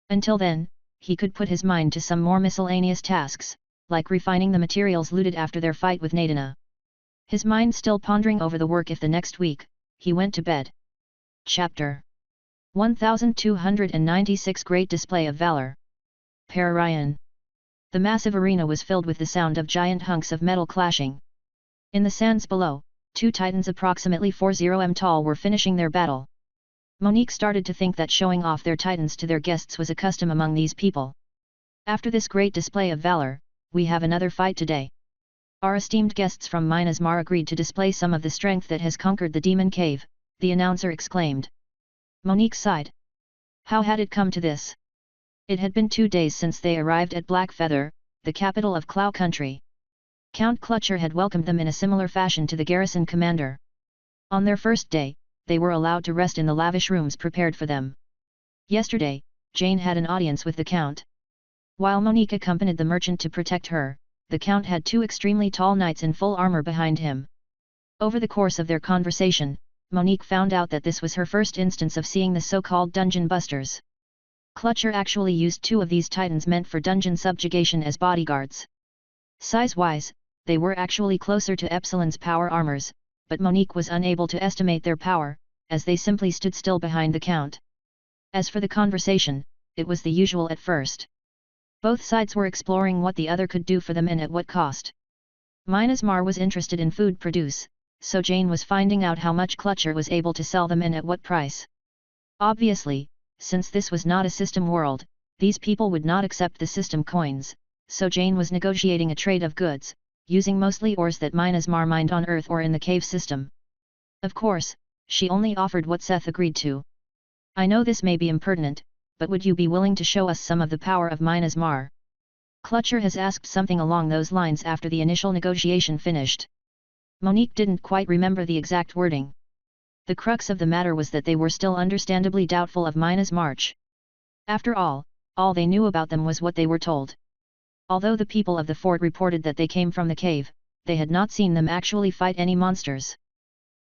Until then, he could put his mind to some more miscellaneous tasks, like refining the materials looted after their fight with Nadina. His mind still pondering over the work if the next week, he went to bed. Chapter 1296 Great Display of Valor. Perion. The massive arena was filled with the sound of giant hunks of metal clashing. In the sands below, two titans approximately 40 m tall were finishing their battle. Monique started to think that showing off their titans to their guests was a custom among these people. After this great display of valor, we have another fight today. Our esteemed guests from Minas Mar agreed to display some of the strength that has conquered the demon cave, the announcer exclaimed. Monique sighed. How had it come to this? It had been 2 days since they arrived at Blackfeather, the capital of Clow Country. Count Clutcher had welcomed them in a similar fashion to the garrison commander. On their first day, they were allowed to rest in the lavish rooms prepared for them. Yesterday, Jane had an audience with the Count. While Monique accompanied the merchant to protect her, the Count had 2 extremely tall knights in full armor behind him. Over the course of their conversation, Monique found out that this was her first instance of seeing the so-called dungeon busters. Clutcher actually used 2 of these titans meant for dungeon subjugation as bodyguards. Size-wise, they were actually closer to Epsilon's power armors, but Monique was unable to estimate their power, as they simply stood still behind the Count. As for the conversation, it was the usual at first. Both sides were exploring what the other could do for them and at what cost. Minas Mar was interested in food produce, so Jane was finding out how much Clutcher was able to sell them and at what price. Obviously, since this was not a system world, these people would not accept the system coins, so Jane was negotiating a trade of goods, using mostly ores that Minasmar mined on Earth or in the cave system. Of course, she only offered what Seth agreed to. I know this may be impertinent, but would you be willing to show us some of the power of Minasmar? Clutcher has asked something along those lines after the initial negotiation finished. Monique didn't quite remember the exact wording. The crux of the matter was that they were still understandably doubtful of Minasmar. After all they knew about them was what they were told. Although the people of the fort reported that they came from the cave, they had not seen them actually fight any monsters.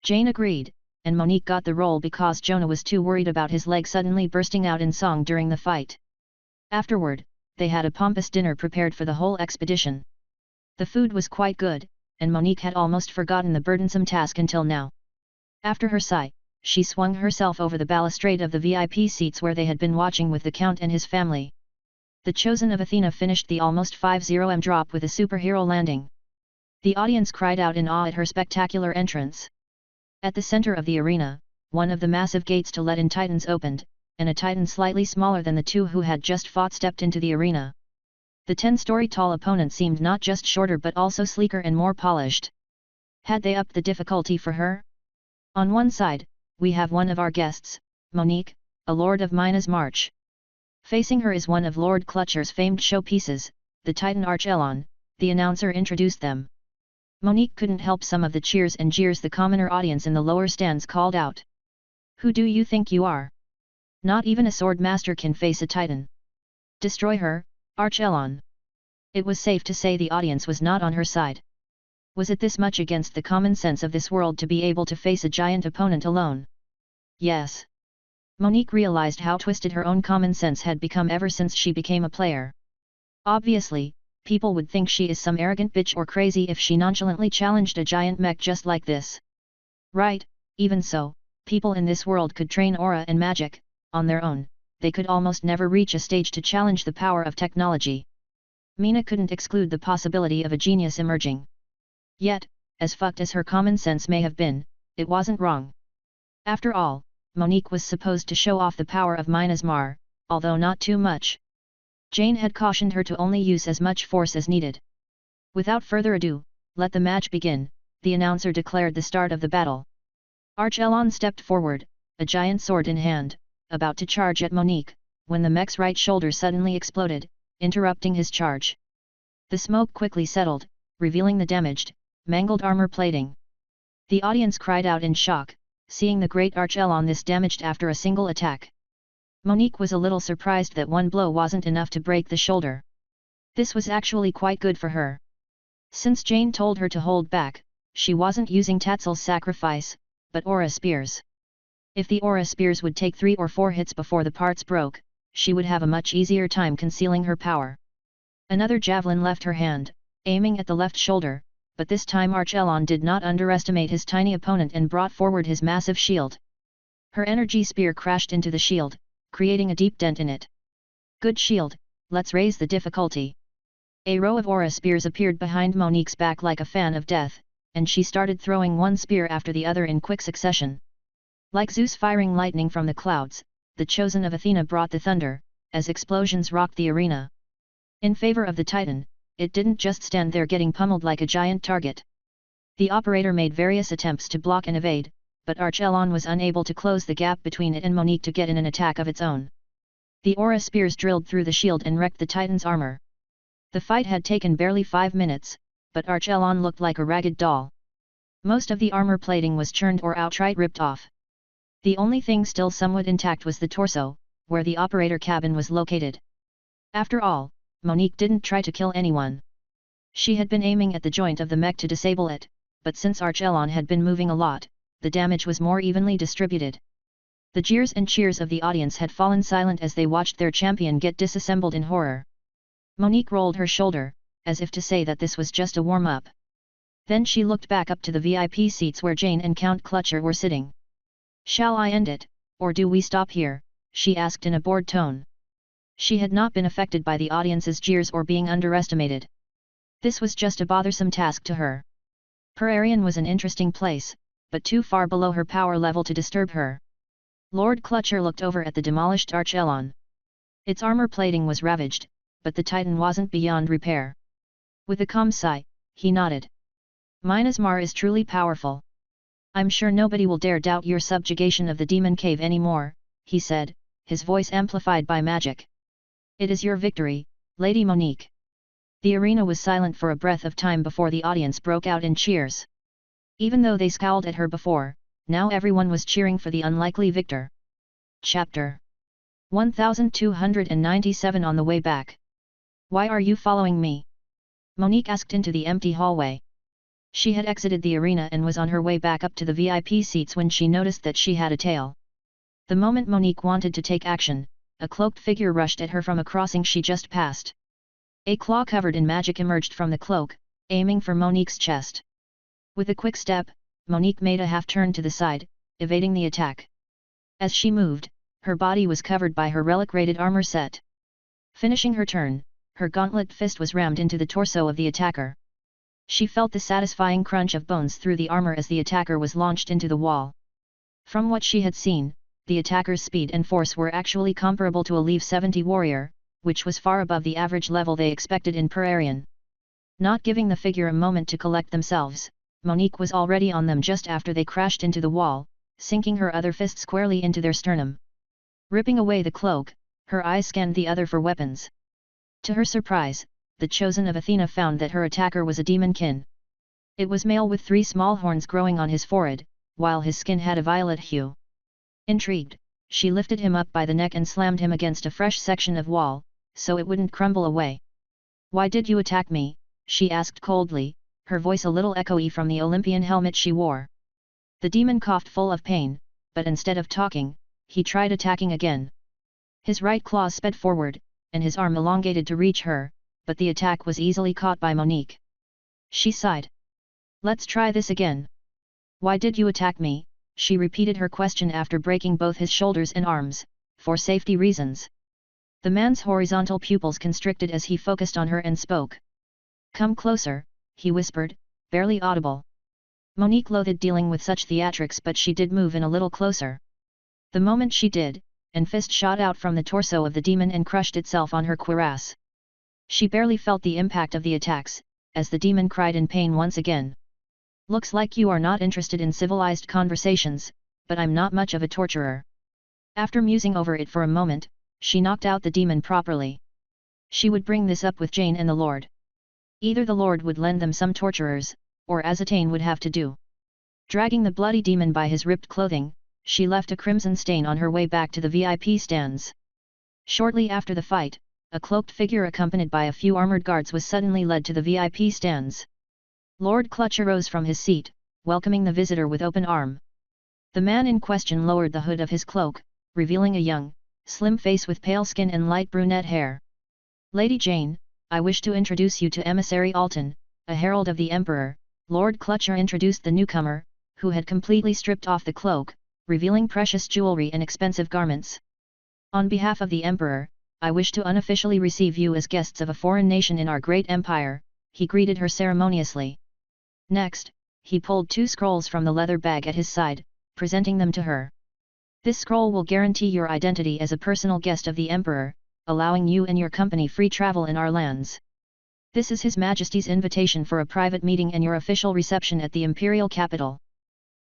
Jane agreed, and Monique got the role because Jonah was too worried about his leg suddenly bursting out in song during the fight. Afterward, they had a pompous dinner prepared for the whole expedition. The food was quite good, and Monique had almost forgotten the burdensome task until now. After her sigh, she swung herself over the balustrade of the VIP seats where they had been watching with the Count and his family. The Chosen of Athena finished the almost 5-0 drop with a superhero landing. The audience cried out in awe at her spectacular entrance. At the center of the arena, one of the massive gates to let in Titans opened, and a Titan slightly smaller than the two who had just fought stepped into the arena. The 10-story tall opponent seemed not just shorter but also sleeker and more polished. Had they upped the difficulty for her? On one side, we have one of our guests, Monique, a lord of Minasmar. Facing her is one of Lord Clutcher's famed showpieces, the Titan Archelon. The announcer introduced them. Monique couldn't help some of the cheers and jeers the commoner audience in the lower stands called out. Who do you think you are? Not even a sword master can face a Titan. Destroy her, Archelon. It was safe to say the audience was not on her side. Was it this much against the common sense of this world to be able to face a giant opponent alone? Yes. Monique realized how twisted her own common sense had become ever since she became a player. Obviously, people would think she is some arrogant bitch or crazy if she nonchalantly challenged a giant mech just like this. Right, even so, people in this world could train aura and magic, on their own, they could almost never reach a stage to challenge the power of technology. Mina couldn't exclude the possibility of a genius emerging. Yet, as fucked as her common sense may have been, it wasn't wrong. After all, Monique was supposed to show off the power of Minasmar, although not too much. Jane had cautioned her to only use as much force as needed. Without further ado, let the match begin, the announcer declared the start of the battle. Archelon stepped forward, a giant sword in hand, about to charge at Monique, when the mech's right shoulder suddenly exploded, interrupting his charge. The smoke quickly settled, revealing the damaged, mangled armor plating. The audience cried out in shock, seeing the great Archelon this damaged after a single attack. Monique was a little surprised that one blow wasn't enough to break the shoulder. This was actually quite good for her. Since Jane told her to hold back, she wasn't using Tatzel's sacrifice, but aura spears. If the aura spears would take 3 or 4 hits before the parts broke, she would have a much easier time concealing her power. Another javelin left her hand, aiming at the left shoulder, but this time Archelon did not underestimate his tiny opponent and brought forward his massive shield. Her energy spear crashed into the shield, creating a deep dent in it. Good shield, let's raise the difficulty. A row of aura spears appeared behind Monique's back like a fan of death, and she started throwing one spear after the other in quick succession. Like Zeus firing lightning from the clouds, the Chosen of Athena brought the thunder, as explosions rocked the arena. In favor of the Titan, it didn't just stand there getting pummeled like a giant target. The operator made various attempts to block and evade, but Archelon was unable to close the gap between it and Monique to get in an attack of its own. The aura spears drilled through the shield and wrecked the Titan's armor. The fight had taken barely 5 minutes, but Archelon looked like a ragged doll. Most of the armor plating was churned or outright ripped off. The only thing still somewhat intact was the torso, where the operator cabin was located. After all, Monique didn't try to kill anyone. She had been aiming at the joint of the mech to disable it, but since Archelon had been moving a lot, the damage was more evenly distributed. The jeers and cheers of the audience had fallen silent as they watched their champion get disassembled in horror. Monique rolled her shoulder, as if to say that this was just a warm-up. Then she looked back up to the VIP seats where Jane and Count Clutcher were sitting. "Shall I end it, or do we stop here?" she asked in a bored tone. She had not been affected by the audience's jeers or being underestimated. This was just a bothersome task to her. Perion was an interesting place, but too far below her power level to disturb her. Lord Clutcher looked over at the demolished Archelon. Its armor plating was ravaged, but the Titan wasn't beyond repair. With a calm sigh, he nodded. Minasmar is truly powerful. I'm sure nobody will dare doubt your subjugation of the demon cave anymore, he said, his voice amplified by magic. It is your victory, Lady Monique. The arena was silent for a breath of time before the audience broke out in cheers. Even though they scowled at her before, now everyone was cheering for the unlikely victor. Chapter 1297. On the way back. Why are you following me? Monique asked into the empty hallway. She had exited the arena and was on her way back up to the VIP seats when she noticed that she had a tail. The moment Monique wanted to take action, a cloaked figure rushed at her from a crossing she just passed. A claw covered in magic emerged from the cloak, aiming for Monique's chest. With a quick step, Monique made a half-turn to the side, evading the attack. As she moved, her body was covered by her relic-rated armor set. Finishing her turn, her gauntlet fist was rammed into the torso of the attacker. She felt the satisfying crunch of bones through the armor as the attacker was launched into the wall. From what she had seen, the attacker's speed and force were actually comparable to a Level 70 warrior, which was far above the average level they expected in Perion. Not giving the figure a moment to collect themselves, Monique was already on them just after they crashed into the wall, sinking her other fist squarely into their sternum. Ripping away the cloak, her eyes scanned the other for weapons. To her surprise, the chosen of Athena found that her attacker was a demonkin. It was male with 3 small horns growing on his forehead, while his skin had a violet hue. Intrigued, she lifted him up by the neck and slammed him against a fresh section of wall, so it wouldn't crumble away. Why did you attack me? She asked coldly, her voice a little echoey from the Olympian helmet she wore. The demon coughed full of pain, but instead of talking, he tried attacking again. His right claw sped forward, and his arm elongated to reach her, but the attack was easily caught by Monique. She sighed. Let's try this again. Why did you attack me? She repeated her question after breaking both his shoulders and arms, for safety reasons. The man's horizontal pupils constricted as he focused on her and spoke. Come closer, he whispered, barely audible. Monique loathed dealing with such theatrics, but she did move in a little closer. The moment she did, an fist shot out from the torso of the demon and crushed itself on her cuirass. She barely felt the impact of the attacks, as the demon cried in pain once again. Looks like you are not interested in civilized conversations, but I'm not much of a torturer. After musing over it for a moment, she knocked out the demon properly. She would bring this up with Jane and the Lord. Either the Lord would lend them some torturers, or Azatane would have to do. Dragging the bloody demon by his ripped clothing, she left a crimson stain on her way back to the VIP stands. Shortly after the fight, a cloaked figure accompanied by a few armored guards was suddenly led to the VIP stands. Lord Clutcher rose from his seat, welcoming the visitor with open arm. The man in question lowered the hood of his cloak, revealing a young, slim face with pale skin and light brunette hair. Lady Jane, I wish to introduce you to Emissary Alton, a herald of the Emperor. Lord Clutcher introduced the newcomer, who had completely stripped off the cloak, revealing precious jewelry and expensive garments. On behalf of the Emperor, I wish to unofficially receive you as guests of a foreign nation in our great empire, he greeted her ceremoniously. Next, he pulled 2 scrolls from the leather bag at his side, presenting them to her. This scroll will guarantee your identity as a personal guest of the Emperor, allowing you and your company free travel in our lands. This is His Majesty's invitation for a private meeting and your official reception at the imperial capital.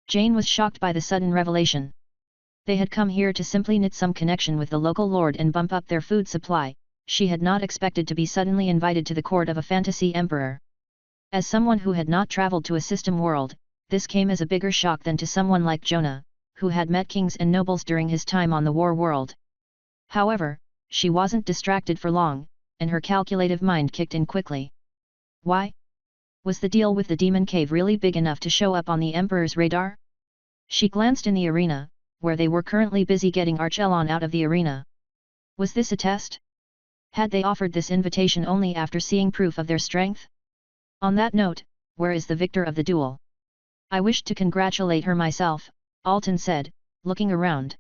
Jane was shocked by the sudden revelation. They had come here to simply knit some connection with the local lord and bump up their food supply. She had not expected to be suddenly invited to the court of a fantasy emperor. As someone who had not traveled to a system world, this came as a bigger shock than to someone like Jonah, who had met kings and nobles during his time on the war world. However, she wasn't distracted for long, and her calculative mind kicked in quickly. Why? Was the deal with the demon cave really big enough to show up on the Emperor's radar? She glanced in the arena, where they were currently busy getting Archelon out of the arena. Was this a test? Had they offered this invitation only after seeing proof of their strength? On that note, where is the victor of the duel? I wished to congratulate her myself, Alton said, looking around.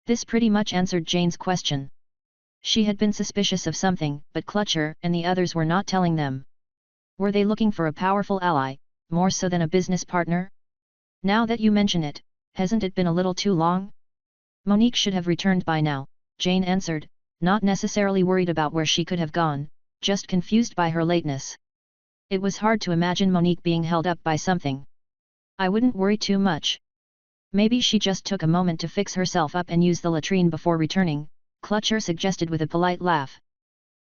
This pretty much answered Jane's question. She had been suspicious of something, but Clutcher and the others were not telling them. Were they looking for a powerful ally, more so than a business partner? Now that you mention it, hasn't it been a little too long? Monique should have returned by now, Jane answered, not necessarily worried about where she could have gone, just confused by her lateness. It was hard to imagine Monique being held up by something. I wouldn't worry too much. Maybe she just took a moment to fix herself up and use the latrine before returning, Clutcher suggested with a polite laugh.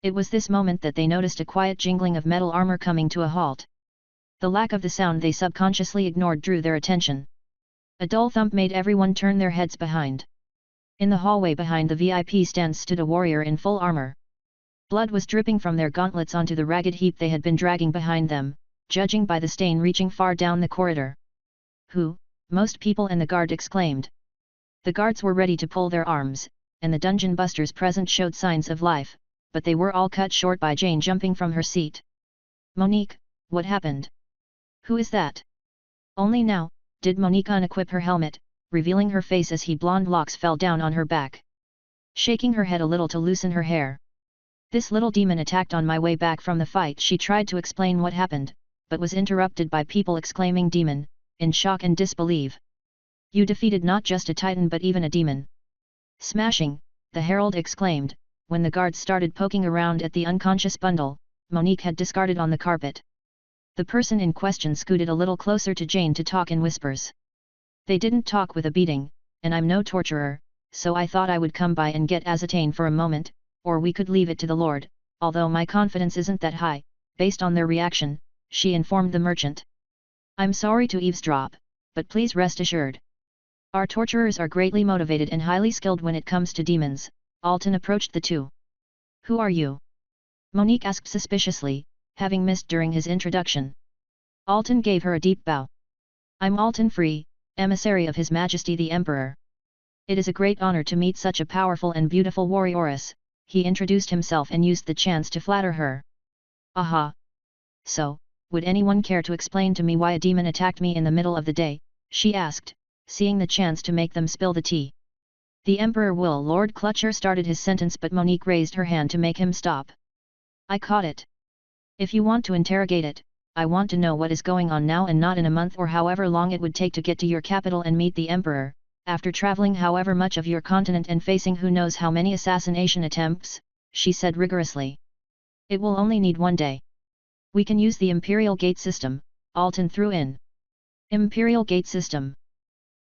It was this moment that they noticed a quiet jingling of metal armor coming to a halt. The lack of the sound they subconsciously ignored drew their attention. A dull thump made everyone turn their heads behind. In the hallway behind the VIP stands stood a warrior in full armor. Blood was dripping from their gauntlets onto the ragged heap they had been dragging behind them, judging by the stain reaching far down the corridor. Who? Most people and the guard exclaimed. The guards were ready to pull their arms, and the dungeon busters present showed signs of life, but they were all cut short by Jane jumping from her seat. Monique, what happened? Who is that? Only now did Monique unequip her helmet, revealing her face as blonde locks fell down on her back. Shaking her head a little to loosen her hair. This little demon attacked on my way back from the fight. She tried to explain what happened, but was interrupted by people exclaiming demon, in shock and disbelief. You defeated not just a titan but even a demon. Smashing, the herald exclaimed, when the guards started poking around at the unconscious bundle Monique had discarded on the carpet. The person in question scooted a little closer to Jane to talk in whispers. They didn't talk with a beating, and I'm no torturer, so I thought I would come by and get Azatane for a moment, or we could leave it to the Lord, although my confidence isn't that high, based on their reaction, she informed the merchant. I'm sorry to eavesdrop, but please rest assured. Our torturers are greatly motivated and highly skilled when it comes to demons. Alton approached the two. Who are you? Monique asked suspiciously, having missed during his introduction. Alton gave her a deep bow. I'm Alton Free, emissary of His Majesty the Emperor. It is a great honor to meet such a powerful and beautiful warrioress, he introduced himself and used the chance to flatter her. Aha! So, would anyone care to explain to me why a demon attacked me in the middle of the day, she asked, seeing the chance to make them spill the tea. The Emperor will. Lord Clutcher started his sentence but Monique raised her hand to make him stop. I caught it. If you want to interrogate it, I want to know what is going on now and not in a month or however long it would take to get to your capital and meet the Emperor, after traveling however much of your continent and facing who knows how many assassination attempts, she said rigorously. It will only need 1 day. We can use the Imperial Gate System, Alton threw in. Imperial Gate System.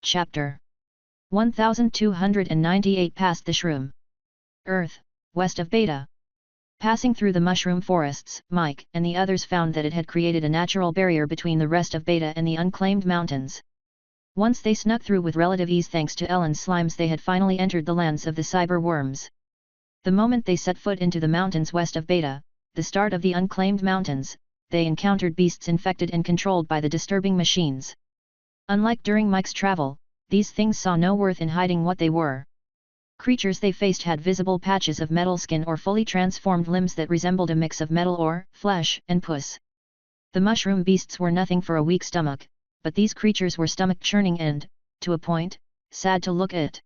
Chapter 1298 Past the Shroom. Earth, west of Beta. Passing through the mushroom forests, Mike and the others found that it had created a natural barrier between the rest of Beta and the unclaimed mountains. Once they snuck through with relative ease thanks to Ellen's slimes, they had finally entered the lands of the cyber worms. The moment they set foot into the mountains west of Beta, the start of the unclaimed mountains, they encountered beasts infected and controlled by the disturbing machines. Unlike during Mike's travel, these things saw no worth in hiding what they were. Creatures they faced had visible patches of metal skin or fully transformed limbs that resembled a mix of metal ore, flesh, and pus. The mushroom beasts were nothing for a weak stomach, but these creatures were stomach-churning and, to a point, sad to look at.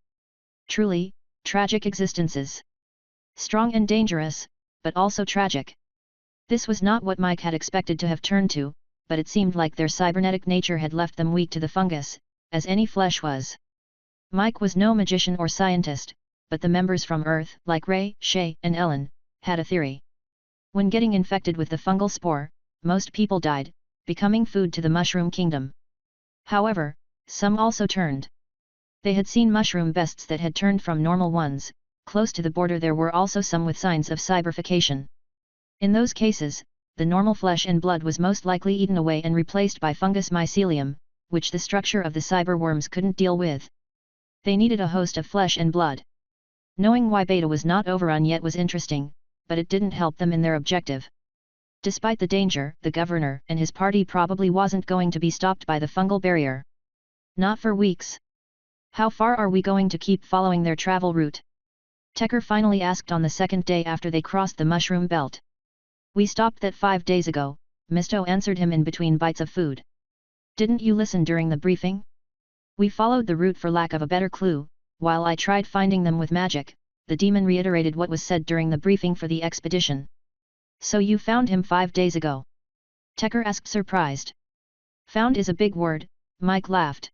Truly, tragic existences. Strong and dangerous, but also tragic. This was not what Mike had expected to have turned to, but it seemed like their cybernetic nature had left them weak to the fungus, as any flesh was. Mike was no magician or scientist, but the members from Earth, like Ray, Shay, and Ellen, had a theory. When getting infected with the fungal spore, most people died, becoming food to the mushroom kingdom. However, some also turned. They had seen mushroom beasts that had turned from normal ones. Close to the border there were also some with signs of cyberfication. In those cases, the normal flesh and blood was most likely eaten away and replaced by fungus mycelium, which the structure of the cyber worms couldn't deal with. They needed a host of flesh and blood. Knowing why Beta was not overrun yet was interesting, but it didn't help them in their objective. Despite the danger, the governor and his party probably wasn't going to be stopped by the fungal barrier. Not for weeks. How far are we going to keep following their travel route? Tecker finally asked on the second day after they crossed the mushroom belt. We stopped that 5 days ago, Misto answered him in between bites of food. Didn't you listen during the briefing? We followed the route for lack of a better clue, while I tried finding them with magic, the demon reiterated what was said during the briefing for the expedition. So you found him 5 days ago? Tecker asked surprised. Found is a big word, Mike laughed.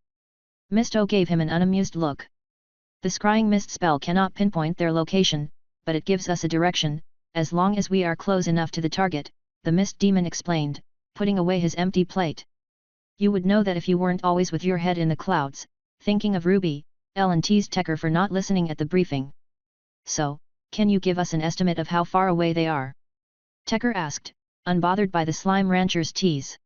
Misto gave him an unamused look. The scrying mist spell cannot pinpoint their location, but it gives us a direction, as long as we are close enough to the target, the mist demon explained, putting away his empty plate. You would know that if you weren't always with your head in the clouds, thinking of Ruby. Ellen teased Tecker for not listening at the briefing. So, can you give us an estimate of how far away they are? Tecker asked, unbothered by the slime rancher's tease.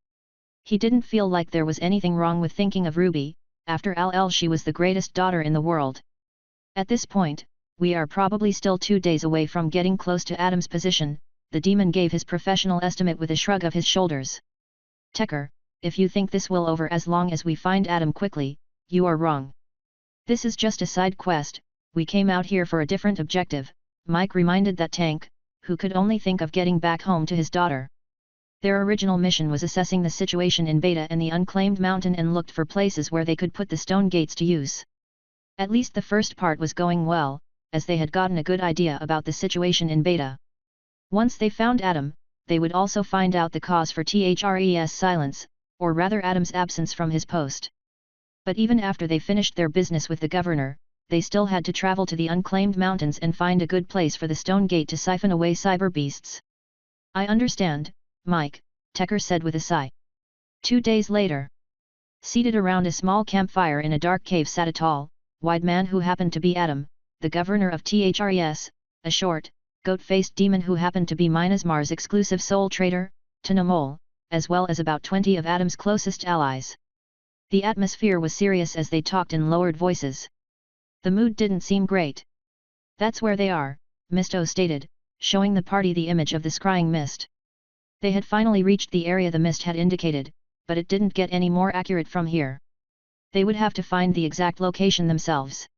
He didn't feel like there was anything wrong with thinking of Ruby, after all she was the greatest daughter in the world. At this point, we are probably still 2 days away from getting close to Adam's position, the demon gave his professional estimate with a shrug of his shoulders. Tecker, if you think this will over as long as we find Adam quickly, you are wrong. This is just a side quest, we came out here for a different objective, Mike reminded that tank, who could only think of getting back home to his daughter. Their original mission was assessing the situation in Beta and the unclaimed mountain and looked for places where they could put the stone gates to use. At least the first part was going well, as they had gotten a good idea about the situation in Beta. Once they found Adam, they would also find out the cause for Thre's silence, or rather Adam's absence from his post. But even after they finished their business with the governor, they still had to travel to the unclaimed mountains and find a good place for the stone gate to siphon away cyber beasts. I understand, Mike, Tecker said with a sigh. 2 days later. Seated around a small campfire in a dark cave sat a tall, wide man who happened to be Adam, the governor of Thres, a short, goat-faced demon who happened to be Minasmar's exclusive soul trader, Tanomol, as well as about 20 of Adam's closest allies. The atmosphere was serious as they talked in lowered voices. The mood didn't seem great. That's where they are, Misto stated, showing the party the image of the scrying mist. They had finally reached the area the mist had indicated, but it didn't get any more accurate from here. They would have to find the exact location themselves.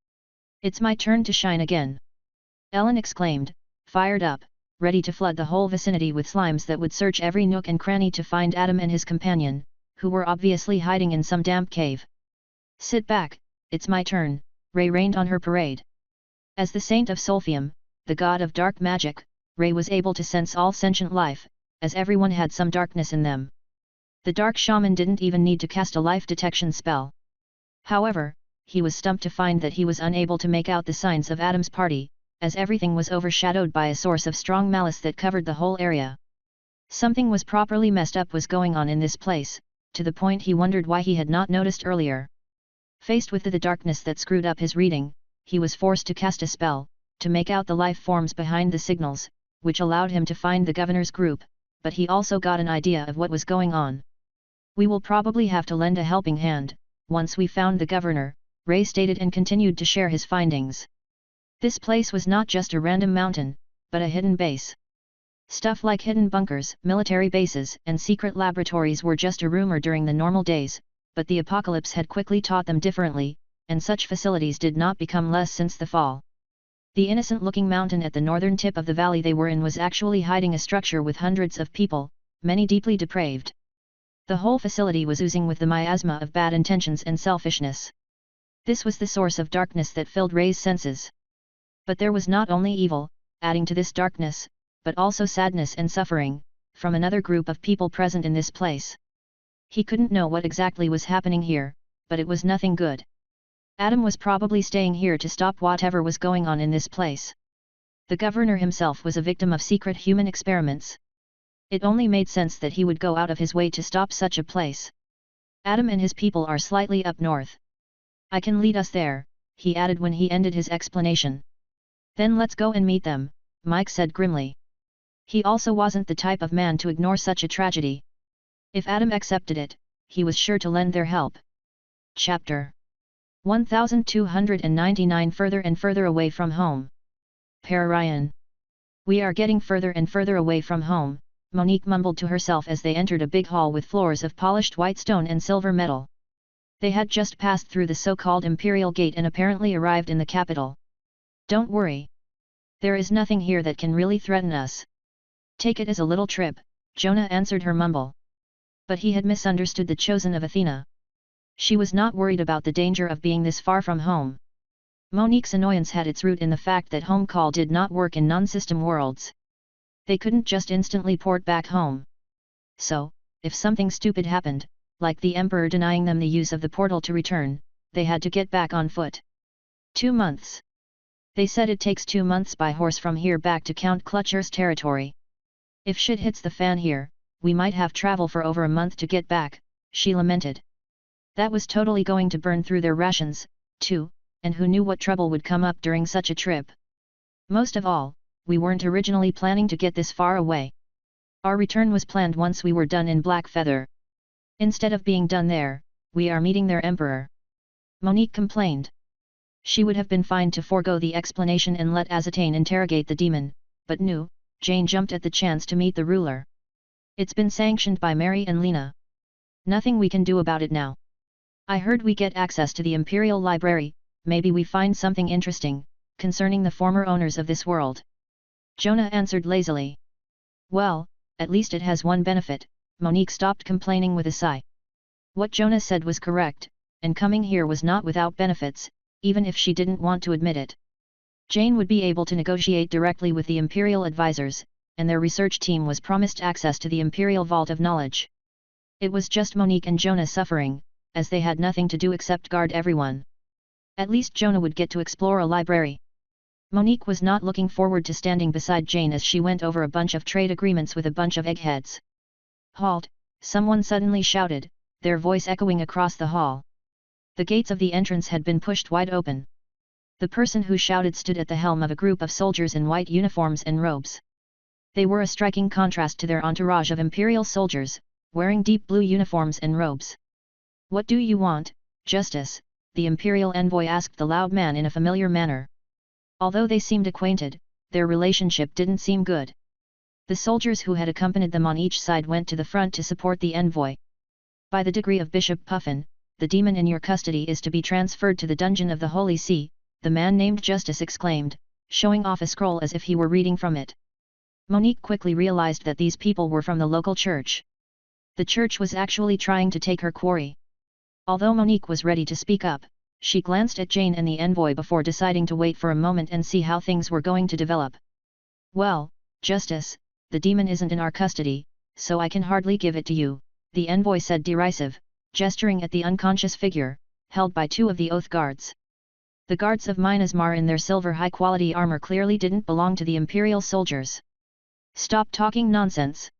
It's my turn to shine again. Ellen exclaimed, fired up, ready to flood the whole vicinity with slimes that would search every nook and cranny to find Adam and his companion, who were obviously hiding in some damp cave. Sit back, it's my turn, Ray rained on her parade. As the saint of Solfium, the god of dark magic, Ray was able to sense all sentient life, as everyone had some darkness in them. The dark shaman didn't even need to cast a life detection spell. However, he was stumped to find that he was unable to make out the signs of Adam's party, as everything was overshadowed by a source of strong malice that covered the whole area. Something was properly messed up was going on in this place, to the point he wondered why he had not noticed earlier. Faced with the darkness that screwed up his reading, he was forced to cast a spell, to make out the life forms behind the signals, which allowed him to find the governor's group, but he also got an idea of what was going on. We will probably have to lend a helping hand, once we found the governor, Ray stated and continued to share his findings. This place was not just a random mountain, but a hidden base. Stuff like hidden bunkers, military bases, and secret laboratories were just a rumor during the normal days, but the apocalypse had quickly taught them differently, and such facilities did not become less since the fall. The innocent-looking mountain at the northern tip of the valley they were in was actually hiding a structure with hundreds of people, many deeply depraved. The whole facility was oozing with the miasma of bad intentions and selfishness. This was the source of darkness that filled Ray's senses. But there was not only evil, adding to this darkness, but also sadness and suffering, from another group of people present in this place. He couldn't know what exactly was happening here, but it was nothing good. Adam was probably staying here to stop whatever was going on in this place. The governor himself was a victim of secret human experiments. It only made sense that he would go out of his way to stop such a place. Adam and his people are slightly up north. I can lead us there, he added when he ended his explanation. Then let's go and meet them, Mike said grimly. He also wasn't the type of man to ignore such a tragedy. If Adam accepted it, he was sure to lend their help. Chapter 1299 Further and further away from home. Perion. We are getting further and further away from home, Monique mumbled to herself as they entered a big hall with floors of polished white stone and silver metal. They had just passed through the so-called Imperial Gate and apparently arrived in the capital. Don't worry. There is nothing here that can really threaten us. Take it as a little trip, Jonah answered her mumble. But he had misunderstood the chosen of Athena. She was not worried about the danger of being this far from home. Monique's annoyance had its root in the fact that home call did not work in non-system worlds. They couldn't just instantly port back home. So, if something stupid happened, like the Emperor denying them the use of the portal to return, they had to get back on foot. 2 months. They said it takes 2 months by horse from here back to Count Clutcher's territory. If shit hits the fan here, we might have travel for over a month to get back, she lamented. That was totally going to burn through their rations, too, and who knew what trouble would come up during such a trip. Most of all, we weren't originally planning to get this far away. Our return was planned once we were done in Blackfeather. Instead of being done there, we are meeting their emperor. Monique complained. She would have been fine to forego the explanation and let Azatane interrogate the demon, but no, Jane jumped at the chance to meet the ruler. It's been sanctioned by Mary and Lena. Nothing we can do about it now. I heard we get access to the Imperial Library, maybe we find something interesting, concerning the former owners of this world. Jonah answered lazily. Well, at least it has one benefit, Monique stopped complaining with a sigh. What Jonah said was correct, and coming here was not without benefits, even if she didn't want to admit it. Jane would be able to negotiate directly with the Imperial advisors, and their research team was promised access to the Imperial Vault of Knowledge. It was just Monique and Jonah suffering, as they had nothing to do except guard everyone. At least Jonah would get to explore a library. Monique was not looking forward to standing beside Jane as she went over a bunch of trade agreements with a bunch of eggheads. Halt! Someone suddenly shouted, their voice echoing across the hall. The gates of the entrance had been pushed wide open. The person who shouted stood at the helm of a group of soldiers in white uniforms and robes. They were a striking contrast to their entourage of Imperial soldiers, wearing deep blue uniforms and robes. What do you want, Justice? The Imperial envoy asked the loud man in a familiar manner. Although they seemed acquainted, their relationship didn't seem good. The soldiers who had accompanied them on each side went to the front to support the envoy. By the decree of Bishop Puffin, the demon in your custody is to be transferred to the dungeon of the Holy See, the man named Justice exclaimed, showing off a scroll as if he were reading from it. Monique quickly realized that these people were from the local church. The church was actually trying to take her quarry. Although Monique was ready to speak up, she glanced at Jane and the envoy before deciding to wait for a moment and see how things were going to develop. Well, Justice, the demon isn't in our custody, so I can hardly give it to you, the envoy said derisive, gesturing at the unconscious figure, held by 2 of the oath guards. The guards of Minas Mar in their silver high-quality armor clearly didn't belong to the Imperial soldiers. Stop talking nonsense.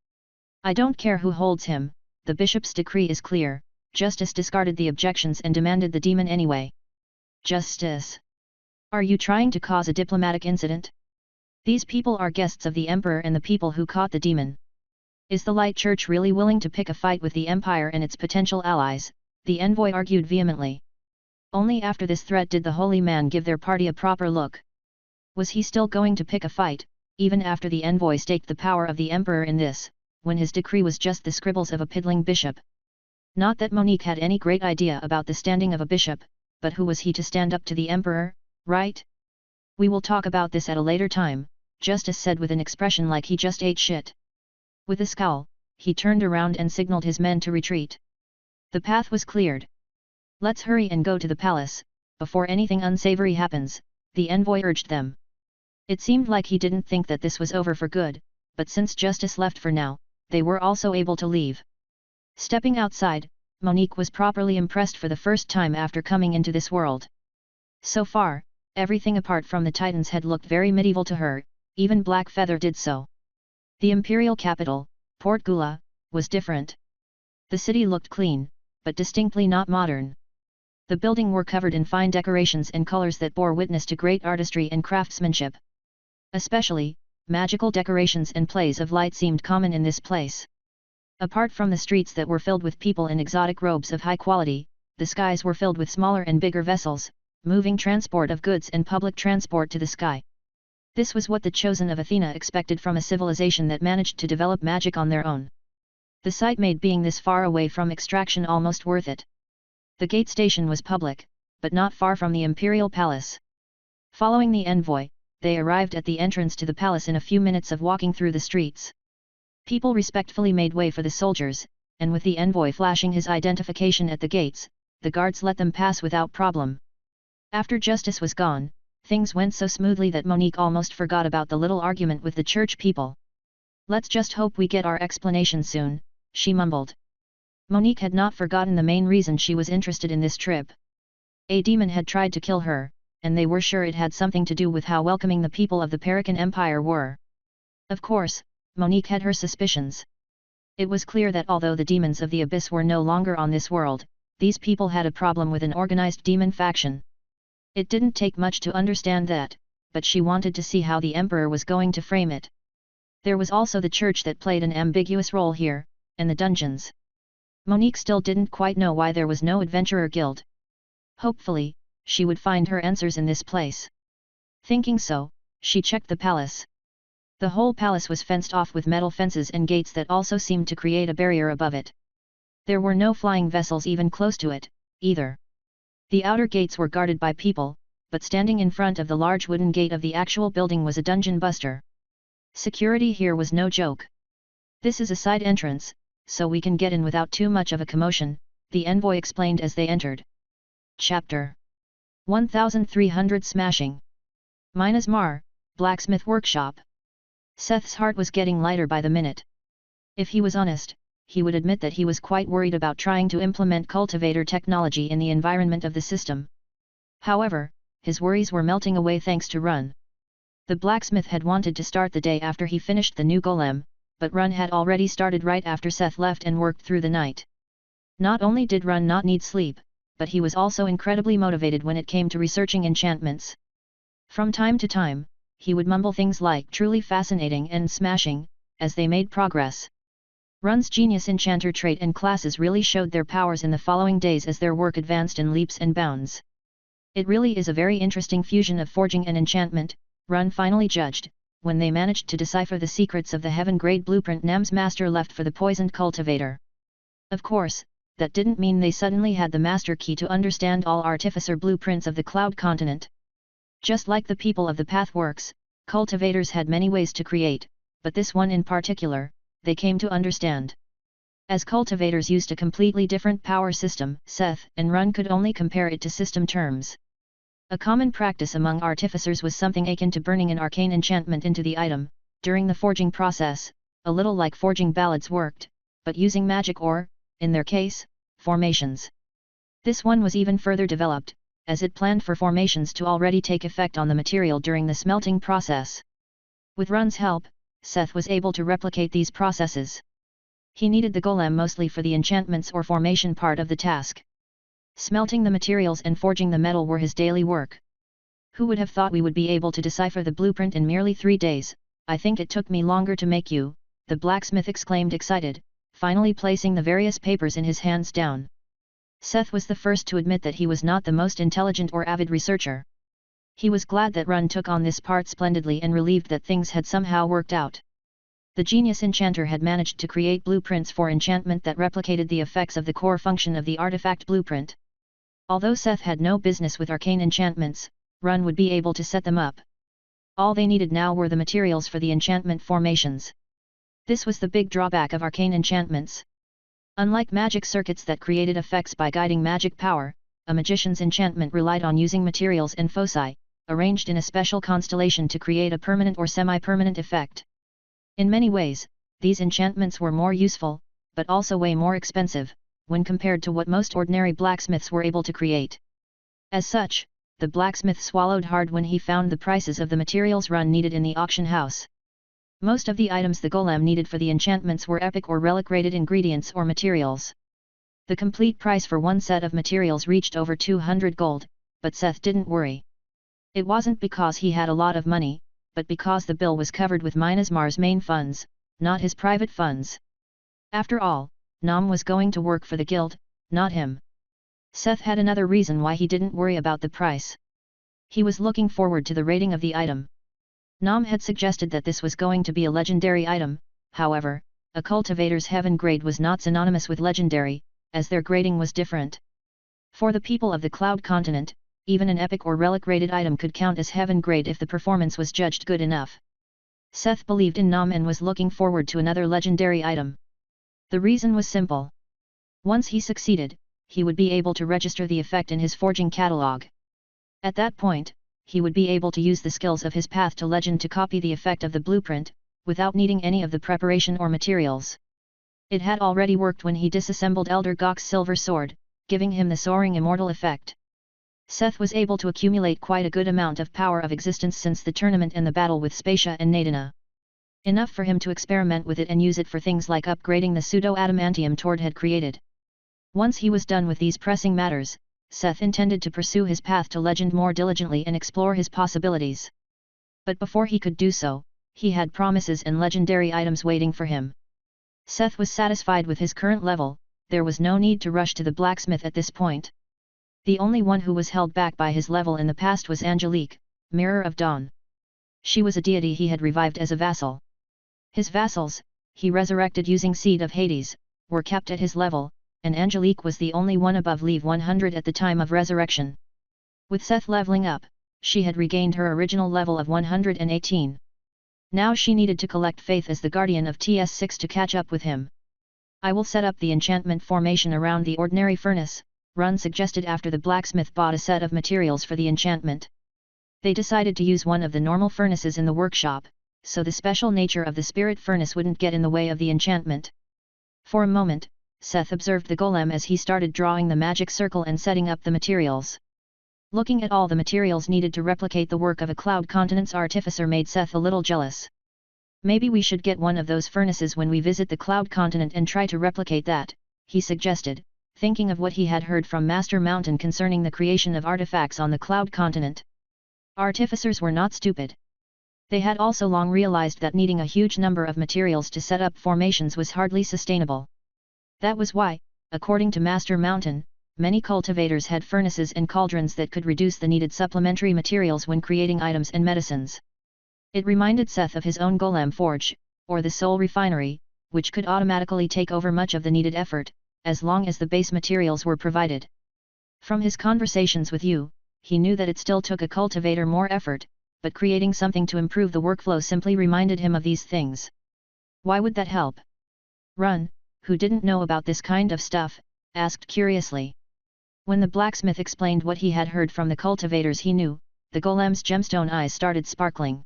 I don't care who holds him, the bishop's decree is clear. Justice discarded the objections and demanded the demon anyway. Justice! Are you trying to cause a diplomatic incident? These people are guests of the Emperor and the people who caught the demon. Is the Light Church really willing to pick a fight with the Empire and its potential allies? The envoy argued vehemently. Only after this threat did the holy man give their party a proper look. Was he still going to pick a fight, even after the envoy staked the power of the Emperor in this, when his decree was just the scribbles of a piddling bishop? Not that Monique had any great idea about the standing of a bishop, but who was he to stand up to the Emperor, right? We will talk about this at a later time, Justice said with an expression like he just ate shit. With a scowl, he turned around and signaled his men to retreat. The path was cleared. Let's hurry and go to the palace, before anything unsavory happens, the envoy urged them. It seemed like he didn't think that this was over for good, but since Justice left for now, they were also able to leave. Stepping outside, Monique was properly impressed for the first time after coming into this world. So far, everything apart from the Titans had looked very medieval to her, even Blackfeather did so. The imperial capital, Port Gula, was different. The city looked clean, but distinctly not modern. The buildings were covered in fine decorations and colors that bore witness to great artistry and craftsmanship. Especially, magical decorations and plays of light seemed common in this place. Apart from the streets that were filled with people in exotic robes of high quality, the skies were filled with smaller and bigger vessels, moving transport of goods and public transport to the sky. This was what the Chosen of Athena expected from a civilization that managed to develop magic on their own. The sight made being this far away from extraction almost worth it. The gate station was public, but not far from the imperial palace. Following the envoy, they arrived at the entrance to the palace in a few minutes of walking through the streets. People respectfully made way for the soldiers, and with the envoy flashing his identification at the gates, the guards let them pass without problem. After Justice was gone, things went so smoothly that Monique almost forgot about the little argument with the church people. Let's just hope we get our explanation soon, she mumbled. Monique had not forgotten the main reason she was interested in this trip. A demon had tried to kill her, and they were sure it had something to do with how welcoming the people of the Perion Empire were. Of course, Monique had her suspicions. It was clear that although the demons of the abyss were no longer on this world, these people had a problem with an organized demon faction. It didn't take much to understand that, but she wanted to see how the Emperor was going to frame it. There was also the church that played an ambiguous role here, and the dungeons. Monique still didn't quite know why there was no adventurer guild. Hopefully, she would find her answers in this place. Thinking so, she checked the palace. The whole palace was fenced off with metal fences and gates that also seemed to create a barrier above it. There were no flying vessels even close to it, either. The outer gates were guarded by people, but standing in front of the large wooden gate of the actual building was a dungeon buster. Security here was no joke. This is a side entrance, so we can get in without too much of a commotion, the envoy explained as they entered. Chapter 1300 Smashing. Myanmar, Blacksmith Workshop. Seth's heart was getting lighter by the minute. If he was honest, he would admit that he was quite worried about trying to implement cultivator technology in the environment of the system. However, his worries were melting away thanks to Run. The blacksmith had wanted to start the day after he finished the new golem, but Run had already started right after Seth left and worked through the night. Not only did Run not need sleep, but he was also incredibly motivated when it came to researching enchantments. From time to time, he would mumble things like truly fascinating and smashing, as they made progress. Run's genius enchanter trait and classes really showed their powers in the following days as their work advanced in leaps and bounds. It really is a very interesting fusion of forging and enchantment, Run finally judged, when they managed to decipher the secrets of the heaven-grade blueprint Nam's master left for the poisoned cultivator. Of course, that didn't mean they suddenly had the master key to understand all artificer blueprints of the Cloud Continent. Just like the people of the Pathworks, cultivators had many ways to create, but this one in particular, they came to understand. As cultivators used a completely different power system, Seth and Run could only compare it to system terms. A common practice among artificers was something akin to burning an arcane enchantment into the item, during the forging process, a little like forging ballads worked, but using magic or, in their case, formations. This one was even further developed, as it planned for formations to already take effect on the material during the smelting process. With Run's help, Seth was able to replicate these processes. He needed the golem mostly for the enchantments or formation part of the task. Smelting the materials and forging the metal were his daily work. Who would have thought we would be able to decipher the blueprint in merely 3 days? I think it took me longer to make you, the blacksmith exclaimed excited, finally placing the various papers in his hands down. Seth was the first to admit that he was not the most intelligent or avid researcher. He was glad that Run took on this part splendidly and relieved that things had somehow worked out. The genius enchanter had managed to create blueprints for enchantment that replicated the effects of the core function of the artifact blueprint. Although Seth had no business with arcane enchantments, Run would be able to set them up. All they needed now were the materials for the enchantment formations. This was the big drawback of arcane enchantments. Unlike magic circuits that created effects by guiding magic power, a magician's enchantment relied on using materials and foci, arranged in a special constellation to create a permanent or semi-permanent effect. In many ways, these enchantments were more useful, but also way more expensive, when compared to what most ordinary blacksmiths were able to create. As such, the blacksmith swallowed hard when he found the prices of the materials Run needed in the auction house. Most of the items the golem needed for the enchantments were epic or relic-rated ingredients or materials. The complete price for one set of materials reached over 200 gold, but Seth didn't worry. It wasn't because he had a lot of money, but because the bill was covered with Myanmar's main funds, not his private funds. After all, Nam was going to work for the guild, not him. Seth had another reason why he didn't worry about the price. He was looking forward to the rating of the item. Nam had suggested that this was going to be a legendary item, however, a cultivator's heaven grade was not synonymous with legendary, as their grading was different. For the people of the Cloud Continent, even an epic or relic-rated item could count as heaven grade if the performance was judged good enough. Seth believed in Nam and was looking forward to another legendary item. The reason was simple. Once he succeeded, he would be able to register the effect in his forging catalog. At that point, he would be able to use the skills of his path to legend to copy the effect of the blueprint, without needing any of the preparation or materials. It had already worked when he disassembled Elder Gok's silver sword, giving him the soaring immortal effect. Seth was able to accumulate quite a good amount of power of existence since the tournament and the battle with Spacia and Nadina. Enough for him to experiment with it and use it for things like upgrading the pseudo-adamantium Tord had created. Once he was done with these pressing matters, Seth intended to pursue his path to legend more diligently and explore his possibilities. But before he could do so, he had promises and legendary items waiting for him. Seth was satisfied with his current level, there was no need to rush to the blacksmith at this point. The only one who was held back by his level in the past was Angelique, Mirror of Dawn. She was a deity he had revived as a vassal. His vassals, he resurrected using Seed of Hades, were kept at his level, and Angelique was the only one above level 100 at the time of resurrection. With Seth leveling up, she had regained her original level of 118. Now she needed to collect faith as the guardian of TS6 to catch up with him. I will set up the enchantment formation around the ordinary furnace, Run suggested after the blacksmith bought a set of materials for the enchantment. They decided to use one of the normal furnaces in the workshop, so the special nature of the spirit furnace wouldn't get in the way of the enchantment. For a moment, Seth observed the golem as he started drawing the magic circle and setting up the materials. Looking at all the materials needed to replicate the work of a Cloud Continent's artificer made Seth a little jealous. Maybe we should get one of those furnaces when we visit the Cloud Continent and try to replicate that, he suggested, thinking of what he had heard from Master Mountain concerning the creation of artifacts on the Cloud Continent. Artificers were not stupid. They had also long realized that needing a huge number of materials to set up formations was hardly sustainable. That was why, according to Master Mountain, many cultivators had furnaces and cauldrons that could reduce the needed supplementary materials when creating items and medicines. It reminded Seth of his own golem forge, or the soul refinery, which could automatically take over much of the needed effort, as long as the base materials were provided. From his conversations with you, he knew that it still took a cultivator more effort, but creating something to improve the workflow simply reminded him of these things. Why would that help? Run, who didn't know about this kind of stuff, asked curiously. When the blacksmith explained what he had heard from the cultivators he knew, the golem's gemstone eyes started sparkling.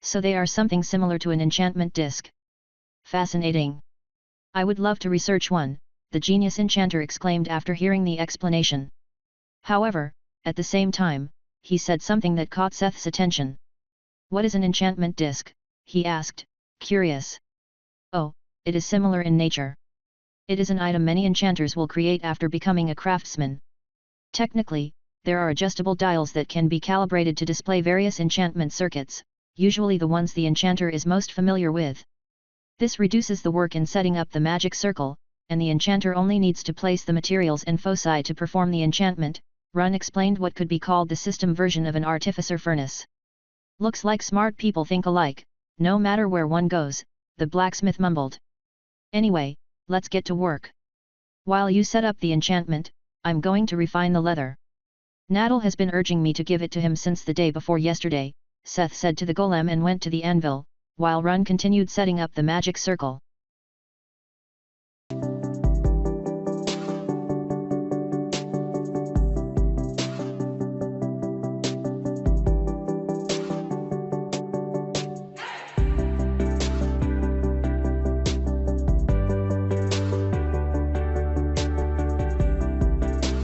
So they are something similar to an enchantment disc. Fascinating. I would love to research one, the genius enchanter exclaimed after hearing the explanation. However, at the same time, he said something that caught Seth's attention. What is an enchantment disc? He asked, curious. Oh, it is similar in nature. It is an item many enchanters will create after becoming a craftsman. Technically, there are adjustable dials that can be calibrated to display various enchantment circuits, usually the ones the enchanter is most familiar with. This reduces the work in setting up the magic circle, and the enchanter only needs to place the materials and foci to perform the enchantment. Run explained what could be called the system version of an artificer furnace. Looks like smart people think alike, no matter where one goes, the blacksmith mumbled. Anyway, let's get to work. While you set up the enchantment, I'm going to refine the leather. Nadal has been urging me to give it to him since the day before yesterday, Seth said to the golem and went to the anvil, while Run continued setting up the magic circle.